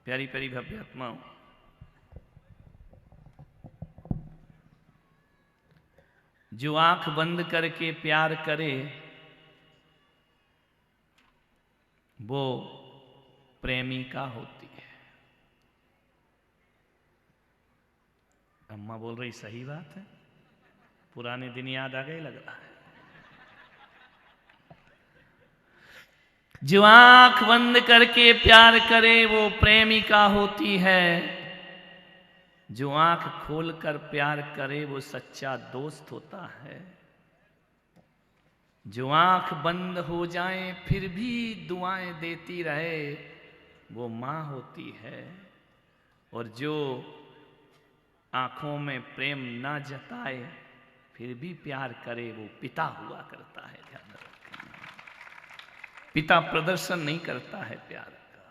प्यारी प्यारी भव्य आत्माओं, जो आंख बंद करके प्यार करे वो प्रेमिका होती है। अम्मा बोल रही सही बात है, पुराने दिन याद आ गए लग रहा है। जो आंख बंद करके प्यार करे वो प्रेमिका होती है, जो आंख खोलकर प्यार करे वो सच्चा दोस्त होता है। जो आंख बंद हो जाए फिर भी दुआएं देती रहे वो माँ होती है। और जो आंखों में प्रेम ना जताए फिर भी प्यार करे वो पिता हुआ करता है। ध्यान रखें, पिता प्रदर्शन नहीं करता है प्यार का,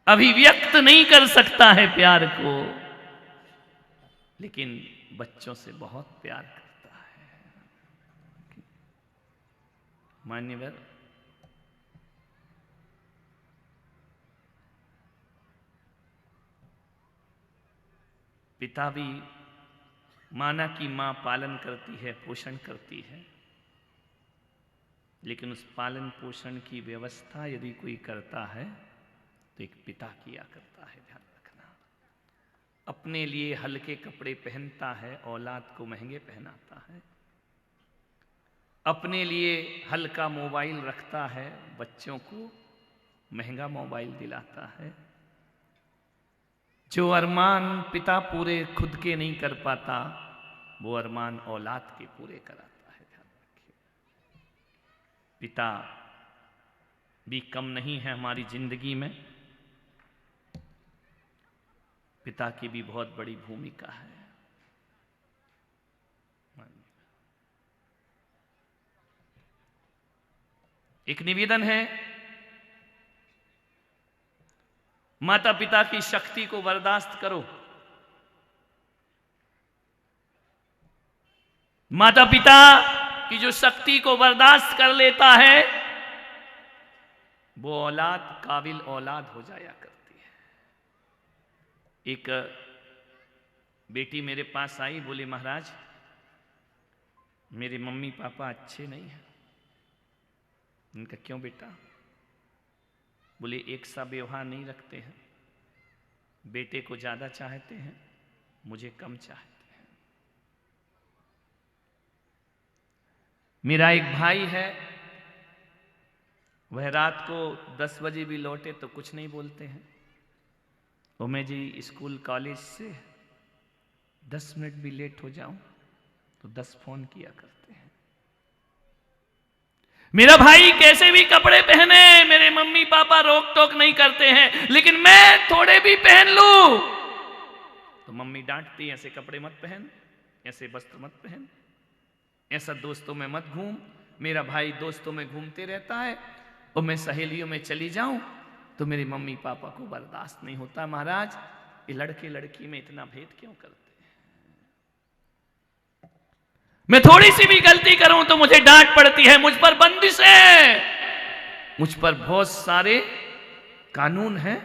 अभिव्यक्त नहीं कर सकता है प्यार को, लेकिन बच्चों से बहुत प्यार करता है। मान्यवर, पिता भी माना कि मां पालन करती है, पोषण करती है, लेकिन उस पालन पोषण की व्यवस्था यदि कोई करता है तो एक पिता किया करता है। ध्यान रखना, अपने लिए हल्के कपड़े पहनता है, औलाद को महंगे पहनाता है। अपने लिए हल्का मोबाइल रखता है, बच्चों को महंगा मोबाइल दिलाता है। जो अरमान पिता पूरे खुद के नहीं कर पाता वो अरमान औलाद के पूरे कराता है। ध्यान रखिए, पिता भी कम नहीं है हमारी जिंदगी में, पिता की भी बहुत बड़ी भूमिका है। एक निवेदन है, माता पिता की शक्ति को बर्दाश्त करो। माता पिता की जो शक्ति को बर्दाश्त कर लेता है वो औलाद काबिल औलाद हो जाया करती है। एक बेटी मेरे पास आई, बोली महाराज मेरे मम्मी पापा अच्छे नहीं हैं। उनका क्यों बेटा? बोले एक सा व्यवहार नहीं रखते हैं, बेटे को ज्यादा चाहते हैं, मुझे कम चाहते हैं। मेरा एक भाई है, वह रात को 10 बजे भी लौटे तो कुछ नहीं बोलते हैं, और मैं जी स्कूल कॉलेज से 10 मिनट भी लेट हो जाऊं तो 10 फोन किया करते हैं। मेरा भाई कैसे भी कपड़े पहने मेरे मम्मी पापा रोक टोक नहीं करते हैं, लेकिन मैं थोड़े भी पहन लूं तो मम्मी डांटती है, ऐसे कपड़े मत पहन, ऐसे वस्त्र मत पहन, ऐसा दोस्तों में मत घूम। मेरा भाई दोस्तों में घूमते रहता है और मैं सहेलियों में चली जाऊं तो मेरे मम्मी पापा को बर्दाश्त नहीं होता। महाराज ये लड़के लड़की में इतना भेद क्यों करते हैं? मैं थोड़ी सी भी गलती करूं तो मुझे डांट पड़ती है, मुझ पर बंदिश है, मुझ पर बहुत सारे कानून हैं,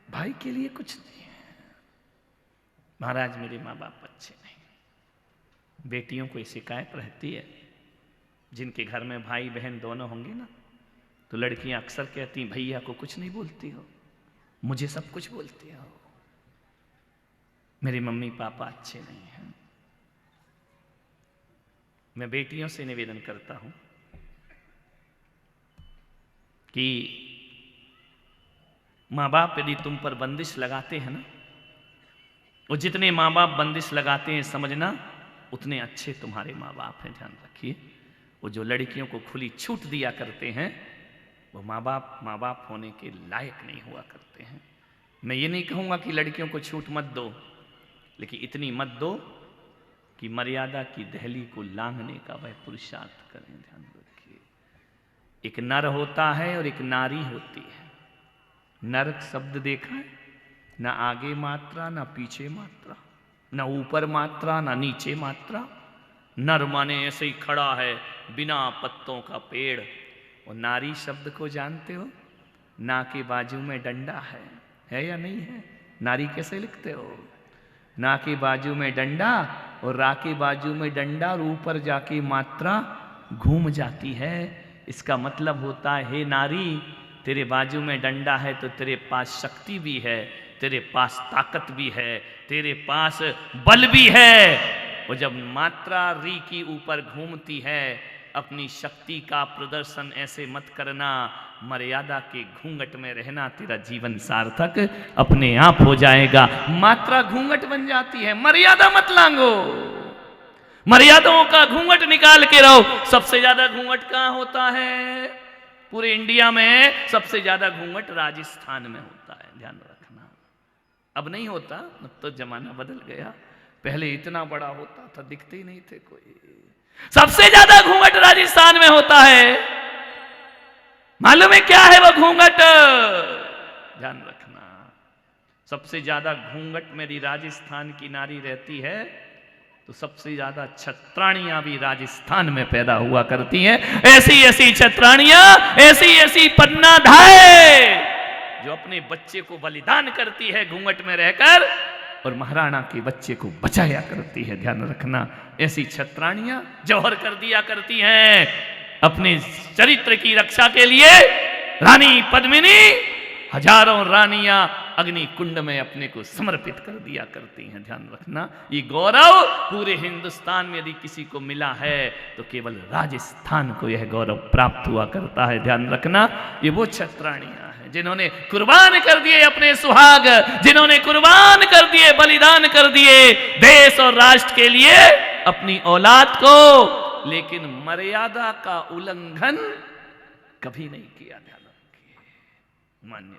भाई के लिए कुछ नहीं है। महाराज मेरे माँ बाप अच्छे नहीं। बेटियों को शिकायत रहती है, जिनके घर में भाई बहन दोनों होंगे ना, तो लड़कियां अक्सर कहती भैया को कुछ नहीं बोलती हो, मुझे सब कुछ बोलती हो। मेरे मम्मी पापा अच्छे नहीं हैं। मैं बेटियों से निवेदन करता हूं कि माँ बाप यदि तुम पर बंदिश लगाते हैं ना, और जितने माँ बाप बंदिश लगाते हैं समझना उतने अच्छे तुम्हारे माँ बाप हैं। ध्यान रखिए, वो जो लड़कियों को खुली छूट दिया करते हैं वो माँ बाप होने के लायक नहीं हुआ करते हैं। मैं ये नहीं कहूँगा कि लड़कियों को छूट मत दो, लेकिन इतनी मत दो कि मर्यादा की दहली को लांघने का वह पुरुषार्थ करें। ध्यान रखिए, एक नर होता है और एक नारी होती है। नर शब्द देखा है, ना आगे मात्रा ना पीछे मात्रा, ना ऊपर मात्रा ना नीचे मात्रा। नर माने ऐसे ही खड़ा है बिना पत्तों का पेड़। और नारी शब्द को जानते हो? ना के बाजू में डंडा है या नहीं है? नारी कैसे लिखते हो? ना के बाजू में डंडा और रा के बाजू में डंडा और ऊपर जाके मात्रा घूम जाती है। इसका मतलब होता है, हे नारी, तेरे बाजू में डंडा है तो तेरे पास शक्ति भी है, तेरे पास ताकत भी है, तेरे पास बल भी है। और जब मात्रा री की ऊपर घूमती है, अपनी शक्ति का प्रदर्शन ऐसे मत करना, मर्यादा के घूंघट में रहना, तेरा जीवन सार्थक अपने आप हो जाएगा। मात्रा घूंघट बन जाती है, मर्यादा मत लांगो, मर्यादाओं का घूंघट निकाल के रहो। सबसे ज्यादा घूंघट कहां होता है? पूरे इंडिया में सबसे ज्यादा घूंघट राजस्थान में होता है, ध्यान रखना। अब नहीं होता, अब तो जमाना बदल गया, पहले इतना बड़ा होता था, दिखते ही नहीं थे कोई। सबसे ज्यादा घूंघट राजस्थान में होता है। मालूम है क्या है वो घूंघट? ध्यान रखना, सबसे ज्यादा घूंघट मेरी राजस्थान की नारी रहती है, तो सबसे ज्यादा छत्राणियां भी राजस्थान में पैदा हुआ करती हैं। ऐसी ऐसी छत्राणियां, ऐसी ऐसी पन्नाधाय, जो अपने बच्चे को बलिदान करती है घूंघट में रहकर, और महाराणा के बच्चे को बचाया करती है। ध्यान रखना, ऐसी छत्राणियां जौहर कर दिया करती हैं अपने चरित्र की रक्षा के लिए। रानी पद्मिनी हजारों रानियां अग्नि कुंड में अपने को समर्पित कर दिया करती हैं। ध्यान रखना, ये गौरव पूरे हिंदुस्तान में यदि किसी को मिला है तो केवल राजस्थान को यह गौरव प्राप्त हुआ करता है। ध्यान रखना, ये वो छत्राणियां हैं जिन्होंने कुर्बान कर दिए अपने सुहाग, जिन्होंने कुर्बान कर दिए, बलिदान कर दिए देश और राष्ट्र के लिए अपनी औलाद को, लेकिन मर्यादा का उल्लंघन कभी नहीं किया। ध्यान रखिए, मान्य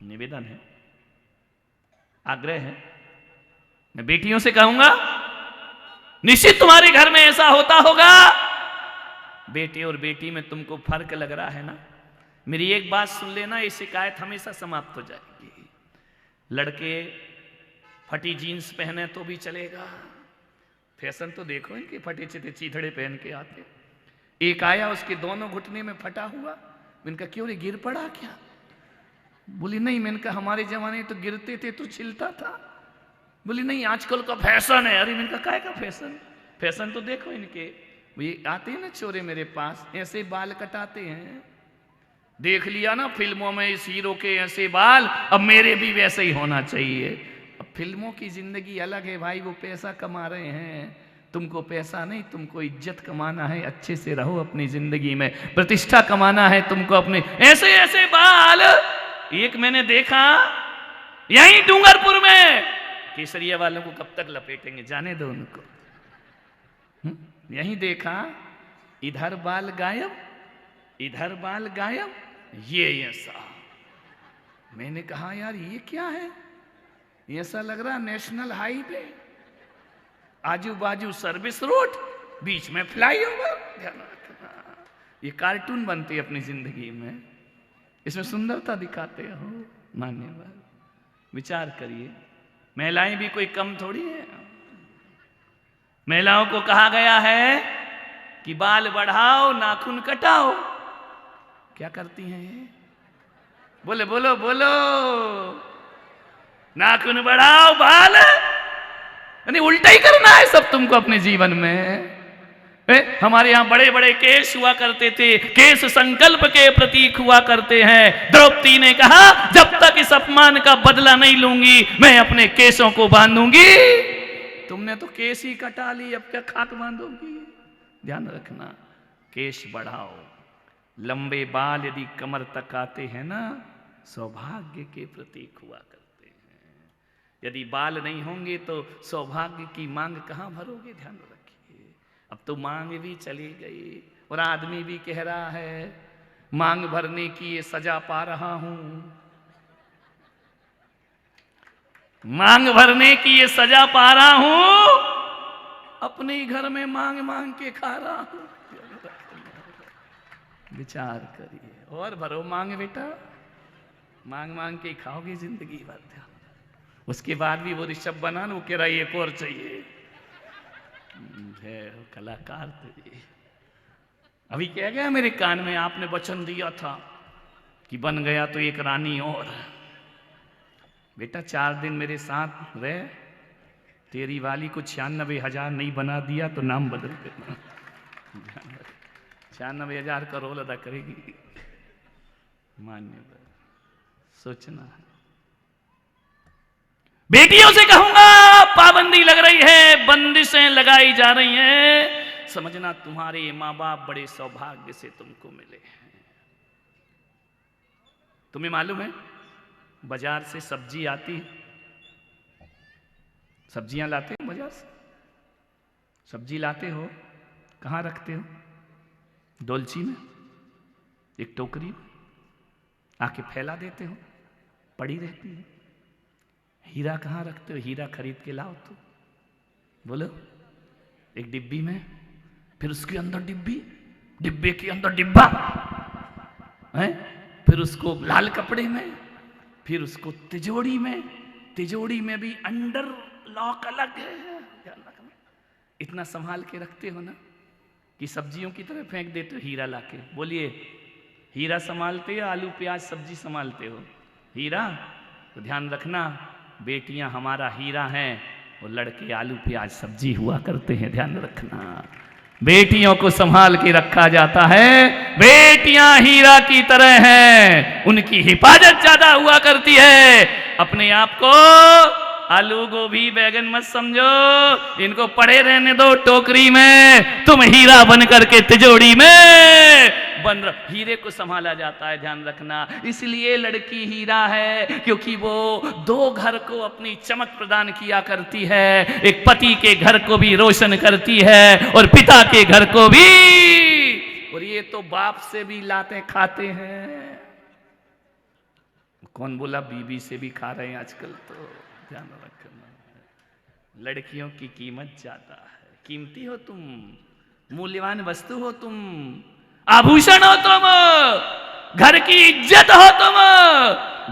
निवेदन है, आग्रह है, मैं बेटियों से कहूंगा, निश्चित तुम्हारे घर में ऐसा होता होगा। बेटे और बेटी में तुमको फर्क लग रहा है ना? मेरी एक बात सुन लेना, ये शिकायत हमेशा समाप्त हो जाएगी। लड़के फटी जीन्स पहने तो भी चलेगा, फैशन तो देखो इनके, फटे चिटे चीथड़े पहन के आते। एक आया, उसके दोनों घुटने में फटा हुआ, इनका क्यों रे, गिर पड़ा क्या? बोली नहीं। मैंने कहा हमारे जमाने तो गिरते थे तो छिलता था। बोली नहीं, आजकल का फैशन है। अरे मैंने कहा काय का फैशन? फैशन तो देखो इनके, ये आते हैं ना चोरे मेरे पास, ऐसे बाल कटाते हैं, देख लिया ना फिल्मों में इस हीरो के ऐसे बाल, अब मेरे भी वैसे ही होना चाहिए। अब फिल्मों की जिंदगी अलग है भाई, वो पैसा कमा रहे हैं, तुमको पैसा नहीं, तुमको इज्जत कमाना है, अच्छे से रहो अपनी जिंदगी में, प्रतिष्ठा कमाना है तुमको अपने। ऐसे ऐसे बाल एक मैंने देखा यहीं डूंगरपुर में, केसरिया वालों को कब तक लपेटेंगे, जाने दो उनको। यहीं देखा, इधर बाल गायब, इधर बाल गायब, ये ऐसा। मैंने कहा यार ये क्या है? ऐसा लग रहा नेशनल हाईवे, आजू बाजू सर्विस रोड, बीच में फ्लाईओवर। ध्यान रखना, ये कार्टून बनते हैं अपनी जिंदगी में, इसमें सुंदरता दिखाते हो। मान्यवर, विचार करिए, महिलाएं भी कोई कम थोड़ी है। महिलाओं को कहा गया है कि बाल बढ़ाओ, नाखून कटाओ। क्या करती हैं ये? बोले बोलो बोलो, नाखून बढ़ाओ, बाल, यानी उल्टा ही करना है सब तुमको अपने जीवन में। हमारे यहां बड़े बड़े केस हुआ करते थे, केस संकल्प के प्रतीक हुआ करते हैं। द्रौपदी ने कहा जब तक इस अपमान का बदला नहीं लूंगी मैं अपने केसों को बांधूंगी। तुमने तो केस ही कटा ली, अब क्या खाक बांधोगी? ध्यान रखना, केस बढ़ाओ। लंबे बाल यदि कमर तक आते हैं ना, सौभाग्य के प्रतीक हुआ करते हैं। यदि बाल नहीं होंगे तो सौभाग्य की मांग कहां भरोगे? ध्यान रखिए, अब तो मांग भी चली गई और आदमी भी कह रहा है मांग भरने की ये सजा पा रहा हूं, मांग भरने की ये सजा पा रहा हूं, अपने ही घर में मांग मांग के खा रहा हूं। विचार करिए और भरो मांग बेटा, मांग मांग के खाओगे जिंदगी भर। उसके बाद भी वो ऋषभ बना, वो कह रहा है एक और चाहिए। है कलाकार थे। अभी कह गया मेरे कान में, आपने वचन दिया था कि बन गया तो एक रानी और। बेटा 4 दिन मेरे साथ रह, तेरी वाली को 96,000 नहीं बना दिया तो नाम बदल देना। 96,000 का रोल अदा करेगी। मान्य सोचना है। बेटियों से कहूंगा पाबंदी लग रही है, बंदिशें लगाई जा रही हैं, समझना तुम्हारे माँ बाप बड़े सौभाग्य से तुमको मिले हैं। तुम्हें मालूम है बाजार से सब्जी आती, सब्जियां लाते हो बाजार से, सब्जी लाते हो कहां रखते हो? डोलची में, एक टोकरी में आके फैला देते हो, पड़ी रहती है। हीरा कहाँ रखते हो? हीरा खरीद के लाओ तो बोलो, एक डिब्बी में, फिर उसके अंदर डिब्बी, डिब्बे के अंदर डिब्बा है, फिर उसको लाल कपड़े में, फिर उसको तिजोरी में, तिजोरी में भी अंडर लॉक अलग है। ध्यान रखना, इतना संभाल के रखते हो ना कि सब्जियों की तरह फेंक देते हो हीरा लाके। बोलिए, हीरा संभालते हो, आलू प्याज सब्जी संभालते हो? हीरा। तो ध्यान रखना, बेटियां हमारा हीरा हैं और लड़के आलू प्याज सब्जी हुआ करते हैं। ध्यान रखना, बेटियों को संभाल के रखा जाता है। बेटियां हीरा की तरह हैं, उनकी हिफाजत ज्यादा हुआ करती है। अपने आप को आलू गोभी बैगन मत समझो, इनको पड़े रहने दो टोकरी में, तुम हीरा बन करके तिजोरी में बन रहो। हीरे को संभाला जाता है, ध्यान रखना। इसलिए लड़की हीरा है क्योंकि वो 2 घर को अपनी चमक प्रदान किया करती है। एक पति के घर को भी रोशन करती है और पिता के घर को भी। और ये तो बाप से भी लाते खाते हैं। कौन बोला बीबी से भी खा रहे हैं आजकल? तो ध्यान रखना, लड़कियों की कीमत ज्यादा है। कीमती हो तुम, मूल्यवान वस्तु हो तुम, आभूषण हो तुम, घर की इज्जत हो तुम,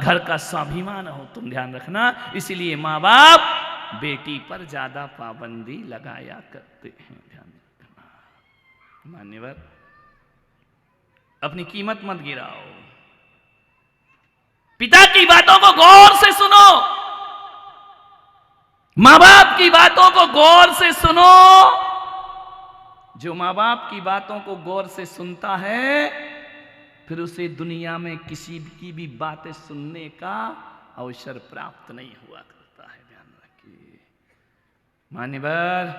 घर का स्वाभिमान हो तुम। ध्यान रखना, इसलिए माँ बाप बेटी पर ज्यादा पाबंदी लगाया करते हैं। ध्यान रखना मान्यवर, अपनी कीमत मत गिराओ। पिता की बातों को गौर से सुनो, मां बाप की बातों को गौर से सुनो। जो मां बाप की बातों को गौर से सुनता है, फिर उसे दुनिया में किसी की भी बातें सुनने का अवसर प्राप्त नहीं हुआ करता है। ध्यान रखिए मान्यवर,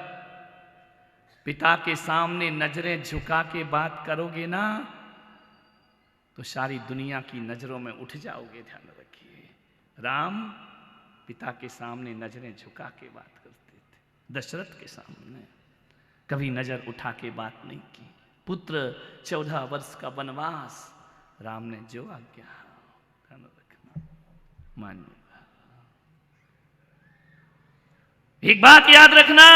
पिता के सामने नजरें झुका के बात करोगे ना तो सारी दुनिया की नजरों में उठ जाओगे। ध्यान रखिए, राम पिता के सामने नजरें झुका के बात करते थे। दशरथ के सामने कभी नजर उठा के बात नहीं की। पुत्र 14 वर्ष का वनवास, राम ने जो आज्ञा, ध्यान रखना मान्य। एक बात याद रखना,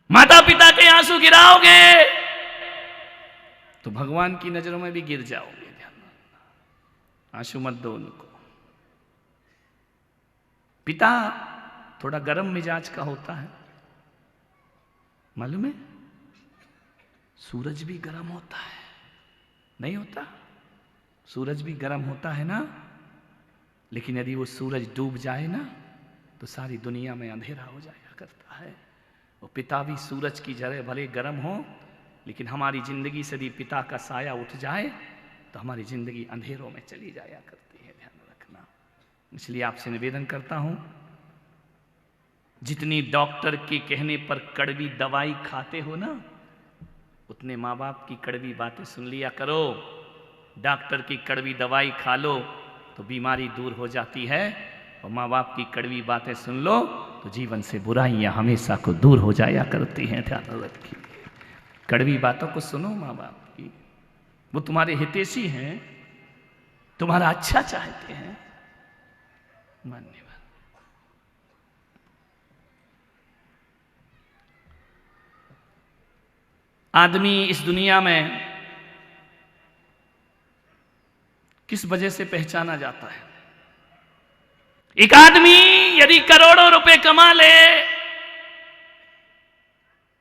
माता पिता के आंसू गिराओगे तो भगवान की नजरों में भी गिर जाओगे। ध्यान रखना, आंसू मत दो उनको। पिता थोड़ा गर्म मिजाज का होता है, मालूम है? सूरज भी गर्म होता है, नहीं होता? सूरज भी गर्म होता है ना, लेकिन यदि वो सूरज डूब जाए ना तो सारी दुनिया में अंधेरा हो जाया करता है। वो पिता भी सूरज की जगह भले गर्म हो, लेकिन हमारी जिंदगी से यदि पिता का साया उठ जाए तो हमारी जिंदगी अंधेरों में चली जाया करती है। ध्यान रखना, इसलिए आपसे निवेदन करता हूं, जितनी डॉक्टर के कहने पर कड़वी दवाई खाते हो ना, उतने माँ बाप की कड़वी बातें सुन लिया करो। डॉक्टर की कड़वी दवाई खा लो तो बीमारी दूर हो जाती है, और माँ बाप की कड़वी बातें सुन लो तो जीवन से बुराइयां हमेशा को दूर हो जाया करती हैं। ध्यान रखिए, कड़वी बातों को सुनो माँ बाप की, वो तुम्हारे हितैषी हैं, तुम्हारा अच्छा चाहते हैं। मान्यवर, आदमी इस दुनिया में किस वजह से पहचाना जाता है? एक आदमी यदि करोड़ों रुपए कमा ले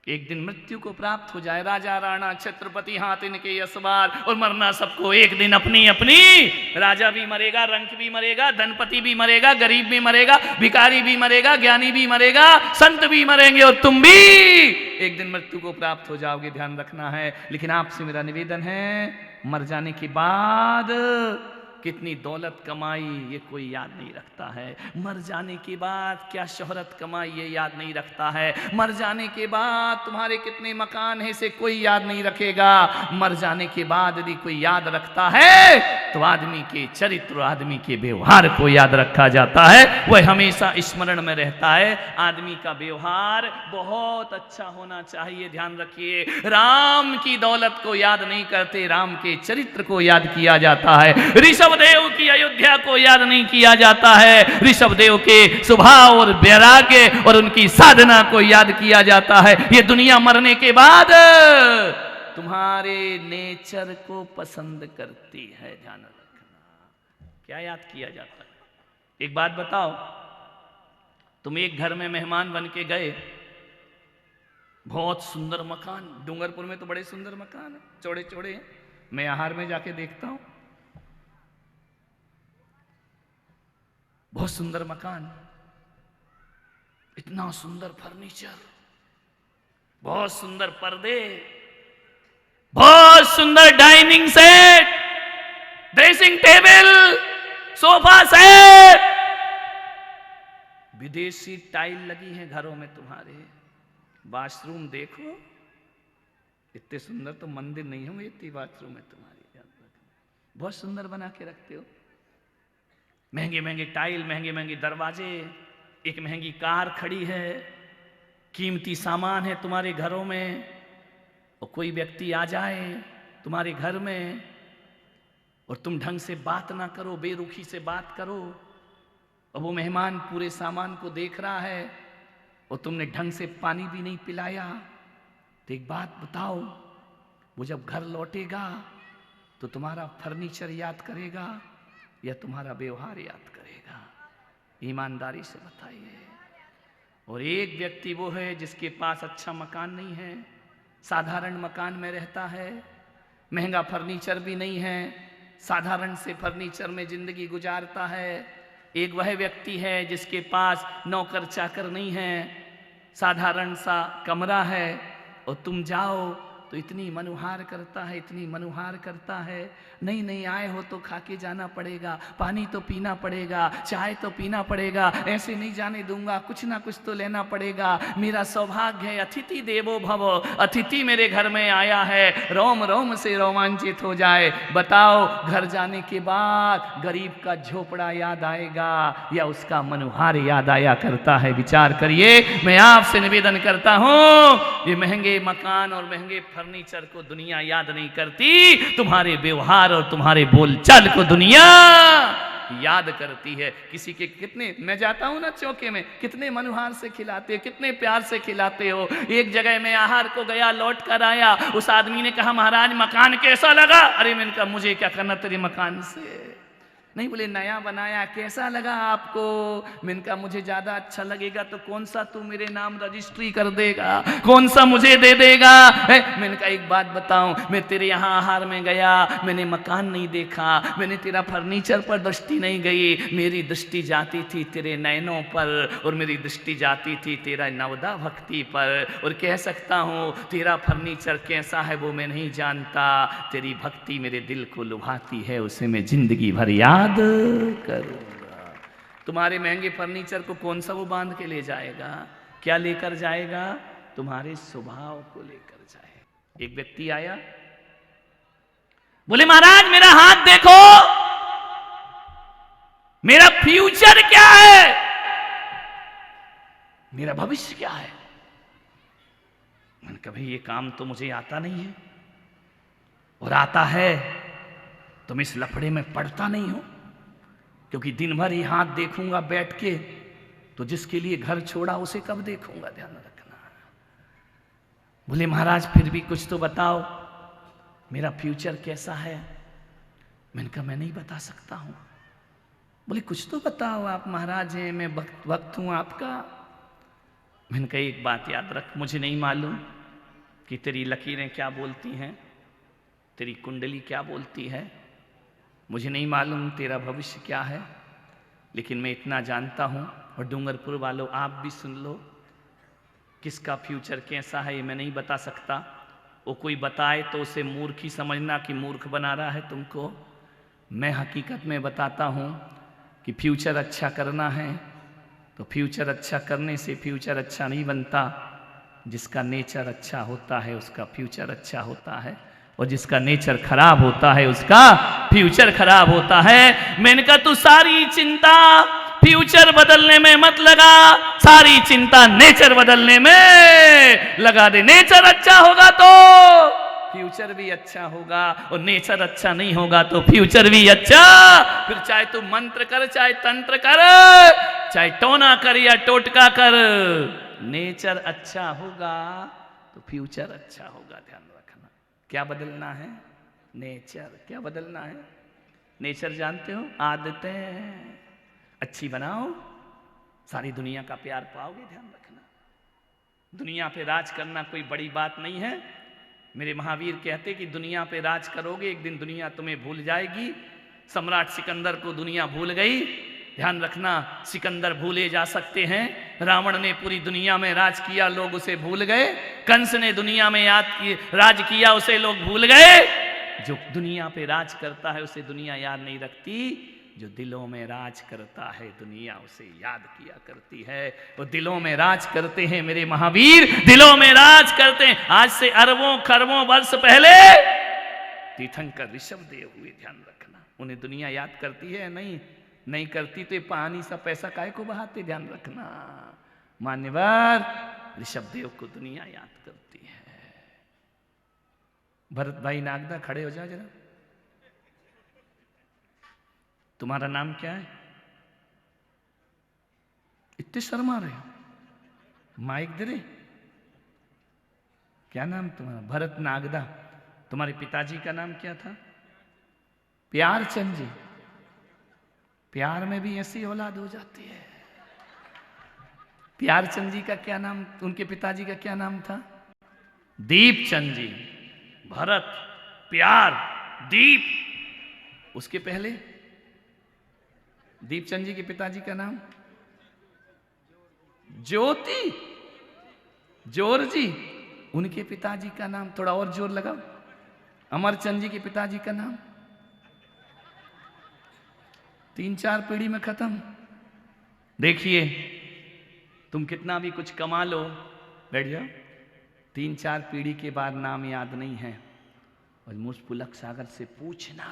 एक दिन मृत्यु को प्राप्त हो जाए, राजा राणा छत्रपति हाथ इनके यसवार, और मरना सबको एक दिन अपनी अपनी। राजा भी मरेगा, रंक भी मरेगा, धनपति भी मरेगा, गरीब भी मरेगा, भिखारी भी मरेगा, ज्ञानी भी मरेगा, संत भी मरेंगे, और तुम भी एक दिन मृत्यु को प्राप्त हो जाओगे, ध्यान रखना है। लेकिन आपसे मेरा निवेदन है, मर जाने के बाद कितनी दौलत कमाई ये कोई याद नहीं रखता है, मर जाने के बाद क्या शोहरत कमाई ये याद नहीं रखता है, मर जाने के बाद तुम्हारे कितने मकान हैं इसे कोई याद नहीं रखेगा। मर जाने के बाद यदि कोई याद रखता है तो आदमी के चरित्र, आदमी के व्यवहार को याद रखा जाता है, वह हमेशा स्मरण में रहता है। आदमी का व्यवहार बहुत अच्छा होना चाहिए, ध्यान रखिए। राम की दौलत को याद नहीं करते, राम के चरित्र को याद किया जाता है। ऋषभदेव की अयोध्या को याद नहीं किया जाता है, ऋषभदेव के स्वभाव और वैराग्य और उनकी साधना को याद किया जाता है। ये दुनिया मरने के बाद तुम्हारे नेचर को पसंद करती है, ध्यान रखना। क्या याद किया जाता है? एक बात बताओ, तुम एक घर में मेहमान बन के गए, बहुत सुंदर मकान, डूंगरपुर में तो बड़े सुंदर मकान है, चौड़े चौड़े हैं। मैं आहार में जाके देखता हूं, बहुत सुंदर मकान, इतना सुंदर फर्नीचर, बहुत सुंदर पर्दे, बहुत सुंदर dining set, dressing table, sofa set, विदेशी टाइल लगी हैं घरों में तुम्हारे। वॉशरूम देखो, इतने सुंदर तो मंदिर नहीं होंगे, इतनी वॉशरूम है तुम्हारी, बहुत सुंदर बना के रखते हो। महंगे महंगे टाइल, महंगे महंगे दरवाजे, एक महंगी कार खड़ी है, कीमती सामान है तुम्हारे घरों में, और कोई व्यक्ति आ जाए तुम्हारे घर में और तुम ढंग से बात ना करो, बेरुखी से बात करो, और वो मेहमान पूरे सामान को देख रहा है और तुमने ढंग से पानी भी नहीं पिलाया, तो एक बात बताओ, वो जब घर लौटेगा तो तुम्हारा फर्नीचर याद करेगा या तुम्हारा व्यवहार याद करेगा? ईमानदारी से बताइए। और एक व्यक्ति वो है जिसके पास अच्छा मकान नहीं है, साधारण मकान में रहता है, महंगा फर्नीचर भी नहीं है, साधारण से फर्नीचर में जिंदगी गुजारता है। एक वह व्यक्ति है जिसके पास नौकर चाकर नहीं है, साधारण सा कमरा है, और तुम जाओ तो इतनी मनुहार करता है, इतनी मनुहार करता है। नहीं नहीं, आए हो तो खा के जाना पड़ेगा, पानी तो पीना पड़ेगा, चाय तो पीना पड़ेगा, ऐसे नहीं जाने दूंगा, कुछ ना कुछ तो लेना पड़ेगा। मेरा सौभाग्य है, अतिथि देवो भव, अतिथि मेरे घर में आया है, रोम रोम से रोमांचित हो जाए। बताओ, घर जाने के बाद गरीब का झोपड़ा याद आएगा या उसका मनुहार याद आया करता है? विचार करिए। मैं आपसे निवेदन करता हूं, ये महंगे मकान और महंगे फर्नीचर को दुनिया याद नहीं करती, तुम्हारे व्यवहार और तुम्हारे बोलचाल को दुनिया याद करती है। किसी के कितने, मैं जाता हूं ना चौके में, कितने मनुहार से खिलाते हो, कितने प्यार से खिलाते हो। एक जगह मैं आहार को गया, लौट कर आया, उस आदमी ने कहा महाराज मकान कैसा लगा? अरे मैंने कहा मुझे क्या करना तेरे मकान से? नहीं, बोले नया बनाया, कैसा लगा आपको? मैंने कहा मुझे ज्यादा अच्छा लगेगा तो कौन सा तू मेरे नाम रजिस्ट्री कर देगा, कौन सा मुझे दे देगा? मैंने कहा एक बात बताऊं, मैं तेरे यहाँ आहार में गया, मैंने मकान नहीं देखा, मैंने तेरा फर्नीचर पर दृष्टि नहीं गई, मेरी दृष्टि जाती थी तेरे नयनों पर, और मेरी दृष्टि जाती थी तेरा नवदा भक्ति पर। और कह सकता हूँ तेरा फर्नीचर कैसा है वो मैं नहीं जानता, तेरी भक्ति मेरे दिल को लुभाती है, उसे मैं जिंदगी भर याद करूंगा। तुम्हारे महंगे फर्नीचर को कौन सा वो बांध के ले जाएगा? क्या लेकर जाएगा? तुम्हारे स्वभाव को लेकर जाएगा। एक व्यक्ति आया, बोले महाराज मेरा हाथ देखो, मेरा फ्यूचर क्या है, मेरा भविष्य क्या है? मैंने कहा भाई ये काम तो मुझे आता नहीं है, और आता है तो मैं इस लफड़े में पड़ता नहीं हूं, क्योंकि दिन भर ही हाथ देखूंगा बैठ के, तो जिसके लिए घर छोड़ा उसे कब देखूंगा? ध्यान रखना। बोले महाराज फिर भी कुछ तो बताओ, मेरा फ्यूचर कैसा है? मैंने कहा मैं नहीं बता सकता हूं। बोले कुछ तो बताओ, आप महाराज हैं, मैं वक्त हूं आपका। मैंने कहा एक बात याद रख, मुझे नहीं मालूम कि तेरी लकीरें क्या बोलती हैं, तेरी कुंडली क्या बोलती है, मुझे नहीं मालूम तेरा भविष्य क्या है, लेकिन मैं इतना जानता हूँ, और डूंगरपुर वालों आप भी सुन लो, किसका फ्यूचर कैसा है ये मैं नहीं बता सकता। वो कोई बताए तो उसे मूर्ख ही समझना कि मूर्ख बना रहा है तुमको। मैं हकीकत में बताता हूँ कि फ्यूचर अच्छा करना है तो फ्यूचर अच्छा करने से फ्यूचर अच्छा नहीं बनता। जिसका नेचर अच्छा होता है उसका फ्यूचर अच्छा होता है, और जिसका नेचर खराब होता है उसका फ्यूचर खराब होता है। मैंने कहा तू सारी चिंता फ्यूचर बदलने में मत लगा, सारी चिंता नेचर बदलने में लगा दे। नेचर अच्छा होगा तो फ्यूचर भी अच्छा होगा, और नेचर अच्छा नहीं होगा तो फ्यूचर भी अच्छा। फिर चाहे तू मंत्र कर, चाहे तंत्र कर, चाहे टोना कर या टोटका कर, नेचर अच्छा होगा तो फ्यूचर अच्छा होगा। ध्यान रखना। क्या बदलना है? नेचर। क्या बदलना है? नेचर जानते हो, आदतें अच्छी बनाओ, सारी दुनिया का प्यार पाओगे। ध्यान रखना, दुनिया पे राज करना कोई बड़ी बात नहीं है। मेरे महावीर कहते कि दुनिया पे राज करोगे एक दिन दुनिया तुम्हें भूल जाएगी। सम्राट सिकंदर को दुनिया भूल गई। ध्यान रखना, सिकंदर भूले जा सकते हैं, रावण ने पूरी दुनिया में राज किया, लोग उसे भूल गए। कंस ने दुनिया में राज किया, उसे लोग भूल गए। जो दुनिया पे राज करता है उसे दुनिया याद नहीं रखती, जो दिलों में राज करता है दुनिया उसे याद किया करती है। वो दिलों में राज करते हैं मेरे महावीर, दिलों में राज करते हैं। आज से अरबों खरबों वर्ष पहले तीर्थंकर ऋषभदेव हुए। ध्यान रखना, उन्हें दुनिया याद करती है? नहीं करती तो पानी सा पैसा काहे को बहाते। ध्यान रखना, मान्यवर ऋषभदेव को दुनिया याद करती है। भरत भाई नागदा खड़े हो जाओ जरा। तुम्हारा नाम क्या है? इतने शर्मा रहे हो, माइक दे रहे। क्या नाम तुम्हारा? भरत नागदा। तुम्हारे पिताजी का नाम क्या था? प्यारचंद जी। प्यार में भी ऐसी औलाद हो जाती है। प्यारचंद जी का क्या नाम, उनके पिताजी का क्या नाम था? दीपचंद जी। भरत, प्यार, दीप। उसके पहले दीपचंद जी के पिताजी का नाम ज्योति, जोर जी। उनके पिताजी का नाम, थोड़ा और जोर लगाओ, अमरचंद जी के पिताजी का नाम। 3-4 पीढ़ी में खत्म। देखिए तुम कितना भी कुछ कमा लो, बैठ जाओ, 3-4 पीढ़ी के बाद नाम याद नहीं है। और मुझ पुलक सागर से पूछना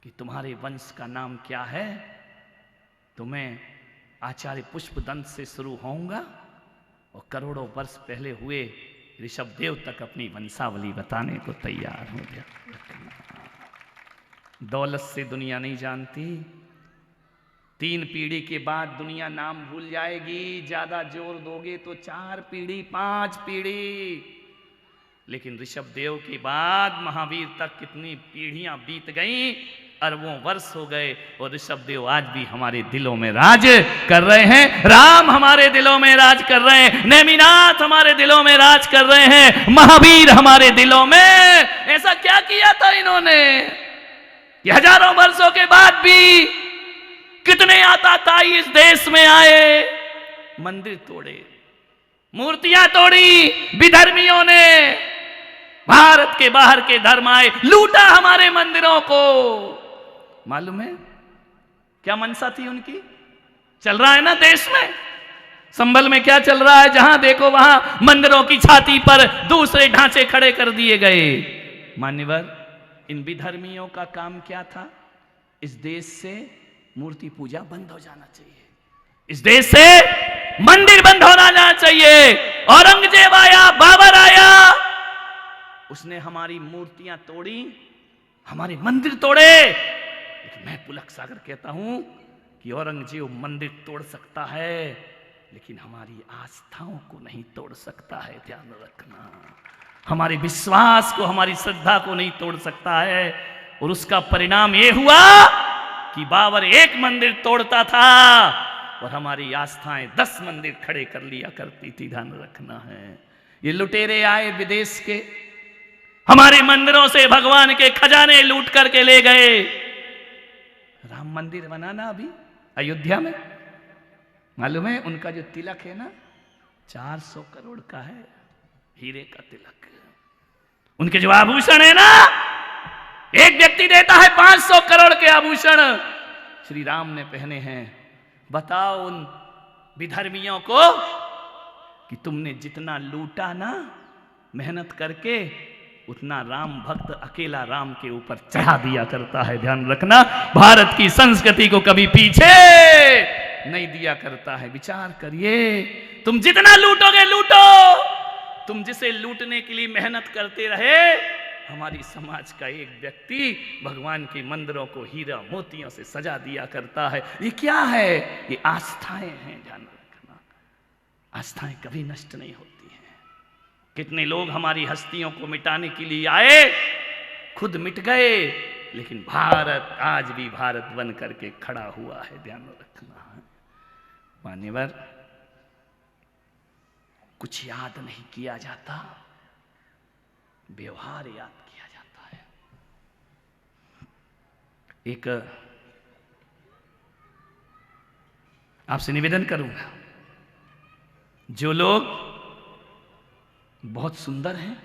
कि तुम्हारे वंश का नाम क्या है, तो मैं आचार्य पुष्पदंत से शुरू होऊंगा और करोड़ों वर्ष पहले हुए ऋषभदेव तक अपनी वंशावली बताने को तैयार हो गया। दौलत से दुनिया नहीं जानती, 3 पीढ़ी के बाद दुनिया नाम भूल जाएगी। ज्यादा जोर दोगे तो 4 पीढ़ी 5 पीढ़ी, लेकिन ऋषभदेव के बाद महावीर तक कितनी पीढ़ियां बीत गईं, अरबों वर्ष हो गए, और ऋषभदेव आज भी हमारे दिलों में राज कर रहे हैं। राम हमारे दिलों में राज कर रहे हैं, नेमिनाथ हमारे दिलों में राज कर रहे हैं, महावीर हमारे दिलों में। ऐसा क्या किया था इन्होंने कि हजारों वर्षों के बाद भी कितने आताताई इस देश में आए, मंदिर तोड़े, मूर्तियां तोड़ी, विधर्मियों ने, भारत के बाहर के धर्म आए, लूटा हमारे मंदिरों को। मालूम है क्या मनसा थी उनकी? चल रहा है ना देश में, संभल में क्या चल रहा है, जहां देखो वहां मंदिरों की छाती पर दूसरे ढांचे खड़े कर दिए गए। मान्यवर, इन विधर्मियों का काम क्या था? इस देश से मूर्ति पूजा बंद हो जाना चाहिए, इस देश से मंदिर बंद होना जाना चाहिए। औरंगजेब आया, बाबर आया, उसने हमारी मूर्तियां तोड़ी, हमारे मंदिर तोड़े। लेकिन मैं पुलक सागर कहता हूं कि औरंगजेब मंदिर तोड़ सकता है, लेकिन हमारी आस्थाओं को नहीं तोड़ सकता है। ध्यान रखना, हमारे विश्वास को, हमारी श्रद्धा को नहीं तोड़ सकता है। और उसका परिणाम यह हुआ कि बाबर एक मंदिर तोड़ता था और हमारी आस्थाएं 10 मंदिर खड़े कर लिया करती थी, ध्यान रखना है। ये लुटेरे आए विदेश के, हमारे मंदिरों से भगवान के खजाने लूट करके ले गए। राम मंदिर बनाना अभी अयोध्या में, मालूम है उनका जो तिलक है ना 400 करोड़ का है, हीरे का तिलक। उनके जो आभूषण है ना, एक व्यक्ति देता है 500 करोड़ के आभूषण श्री राम ने पहने हैं। बताओ उन विधर्मियों को कि तुमने जितना लूटा ना मेहनत करके, उतना राम भक्त अकेला राम के ऊपर चढ़ा दिया करता है। ध्यान रखना, भारत की संस्कृति को कभी पीछे नहीं दिया करता है। विचार करिए, तुम जितना लूटोगे लूटो, तुम जिसे लूटने के लिए मेहनत करते रहे, हमारी समाज का एक व्यक्ति भगवान के मंदिरों को हीरा मोतियों से सजा दिया करता है। ये क्या है? ये आस्थाएं हैं। ध्यान रखना, आस्थाएं कभी नष्ट नहीं होती हैं। कितने लोग हमारी हस्तियों को मिटाने के लिए आए, खुद मिट गए, लेकिन भारत आज भी भारत बन करके खड़ा हुआ है। ध्यान रखना है मान्यवर, कुछ याद नहीं किया जाता, व्यवहार याद किया जाता है। एक आपसे निवेदन करूंगा, जो लोग बहुत सुंदर हैं,